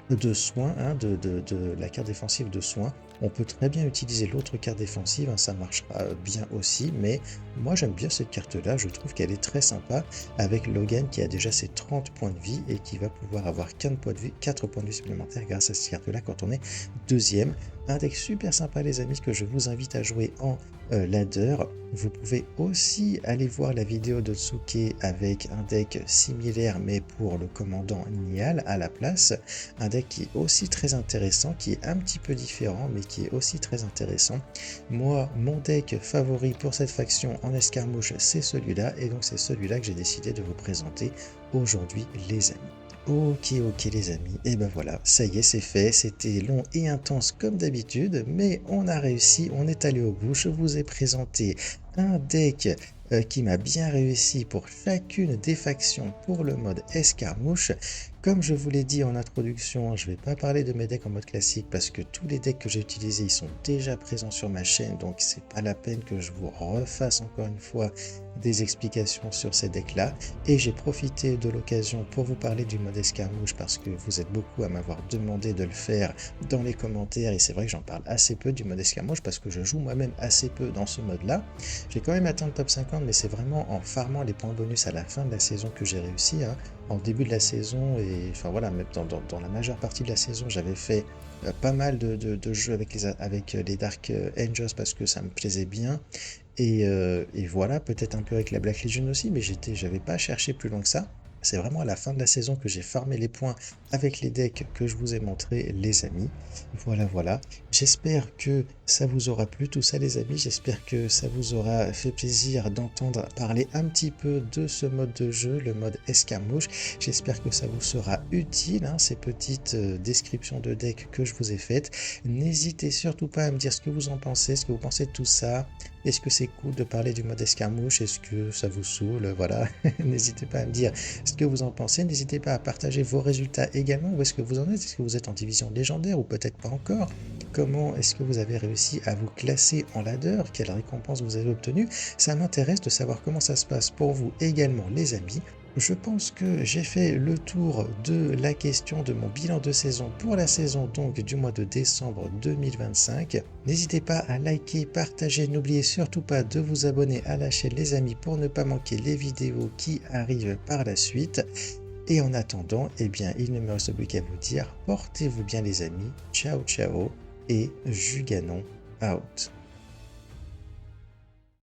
de soins, hein, de la carte défensive de soins. On peut très bien utiliser l'autre carte défensive, hein, ça marchera bien aussi, mais moi j'aime bien cette carte-là, je trouve qu'elle est très sympa, avec Logan qui a déjà ses 30 points de vie et qui va pouvoir avoir 4 points de vie supplémentaires grâce à cette carte-là quand on est deuxième. Un deck super sympa les amis que je vous invite à jouer en ladder. Vous pouvez aussi aller voir la vidéo de Tsuke avec un deck similaire mais pour le commandant Niall à la place. Un deck qui est aussi très intéressant, qui est un petit peu différent mais qui est aussi très intéressant. Moi, mon deck favori pour cette faction en escarmouche, c'est celui-là, et donc c'est celui-là que j'ai décidé de vous présenter aujourd'hui les amis. Ok les amis, et ben voilà, ça y est c'est fait, c'était long et intense comme d'habitude, mais on a réussi, on est allé au bout, je vous ai présenté un deck qui m'a bien réussi pour chacune des factions pour le mode escarmouche. Comme je vous l'ai dit en introduction, je ne vais pas parler de mes decks en mode classique parce que tous les decks que j'ai utilisés ils sont déjà présents sur ma chaîne, donc c'est pas la peine que je vous refasse encore une fois des explications sur ces decks là. Et j'ai profité de l'occasion pour vous parler du mode escarmouche parce que vous êtes beaucoup à m'avoir demandé de le faire dans les commentaires, et c'est vrai que j'en parle assez peu du mode escarmouche parce que je joue moi-même assez peu dans ce mode là. J'ai quand même atteint le top 50, mais c'est vraiment en farmant les points bonus à la fin de la saison que j'ai réussi, hein. En début de la saison, et enfin voilà, même dans la majeure partie de la saison, j'avais fait pas mal de jeux avec les Dark Angels parce que ça me plaisait bien. Et voilà, peut-être un peu avec la Black Legion aussi, mais j'avais pas cherché plus loin que ça. C'est vraiment à la fin de la saison que j'ai farmé les points avec les decks que je vous ai montré les amis. Voilà. J'espère que ça vous aura plu tout ça les amis. J'espère que ça vous aura fait plaisir d'entendre parler un petit peu de ce mode de jeu, le mode escarmouche. J'espère que ça vous sera utile, hein, ces petites descriptions de decks que je vous ai faites. N'hésitez surtout pas à me dire ce que vous en pensez, ce que vous pensez de tout ça. Est-ce que c'est cool de parler du mode escarmouche? Est-ce que ça vous saoule? Voilà, n'hésitez pas à me dire ce que vous en pensez. N'hésitez pas à partager vos résultats également. Où est-ce que vous en êtes? Est-ce que vous êtes en division légendaire ou peut-être pas encore? Comment est-ce que vous avez réussi à vous classer en ladder? Quelle récompense vous avez obtenue? Ça m'intéresse de savoir comment ça se passe pour vous également les amis. Je pense que j'ai fait le tour de la question de mon bilan de saison pour la saison donc du mois de décembre 2025. N'hésitez pas à liker, partager, n'oubliez surtout pas de vous abonner à la chaîne les amis pour ne pas manquer les vidéos qui arrivent par la suite. Et en attendant, eh bien il ne me reste plus qu'à vous dire, portez-vous bien les amis, ciao ciao et Juganon out.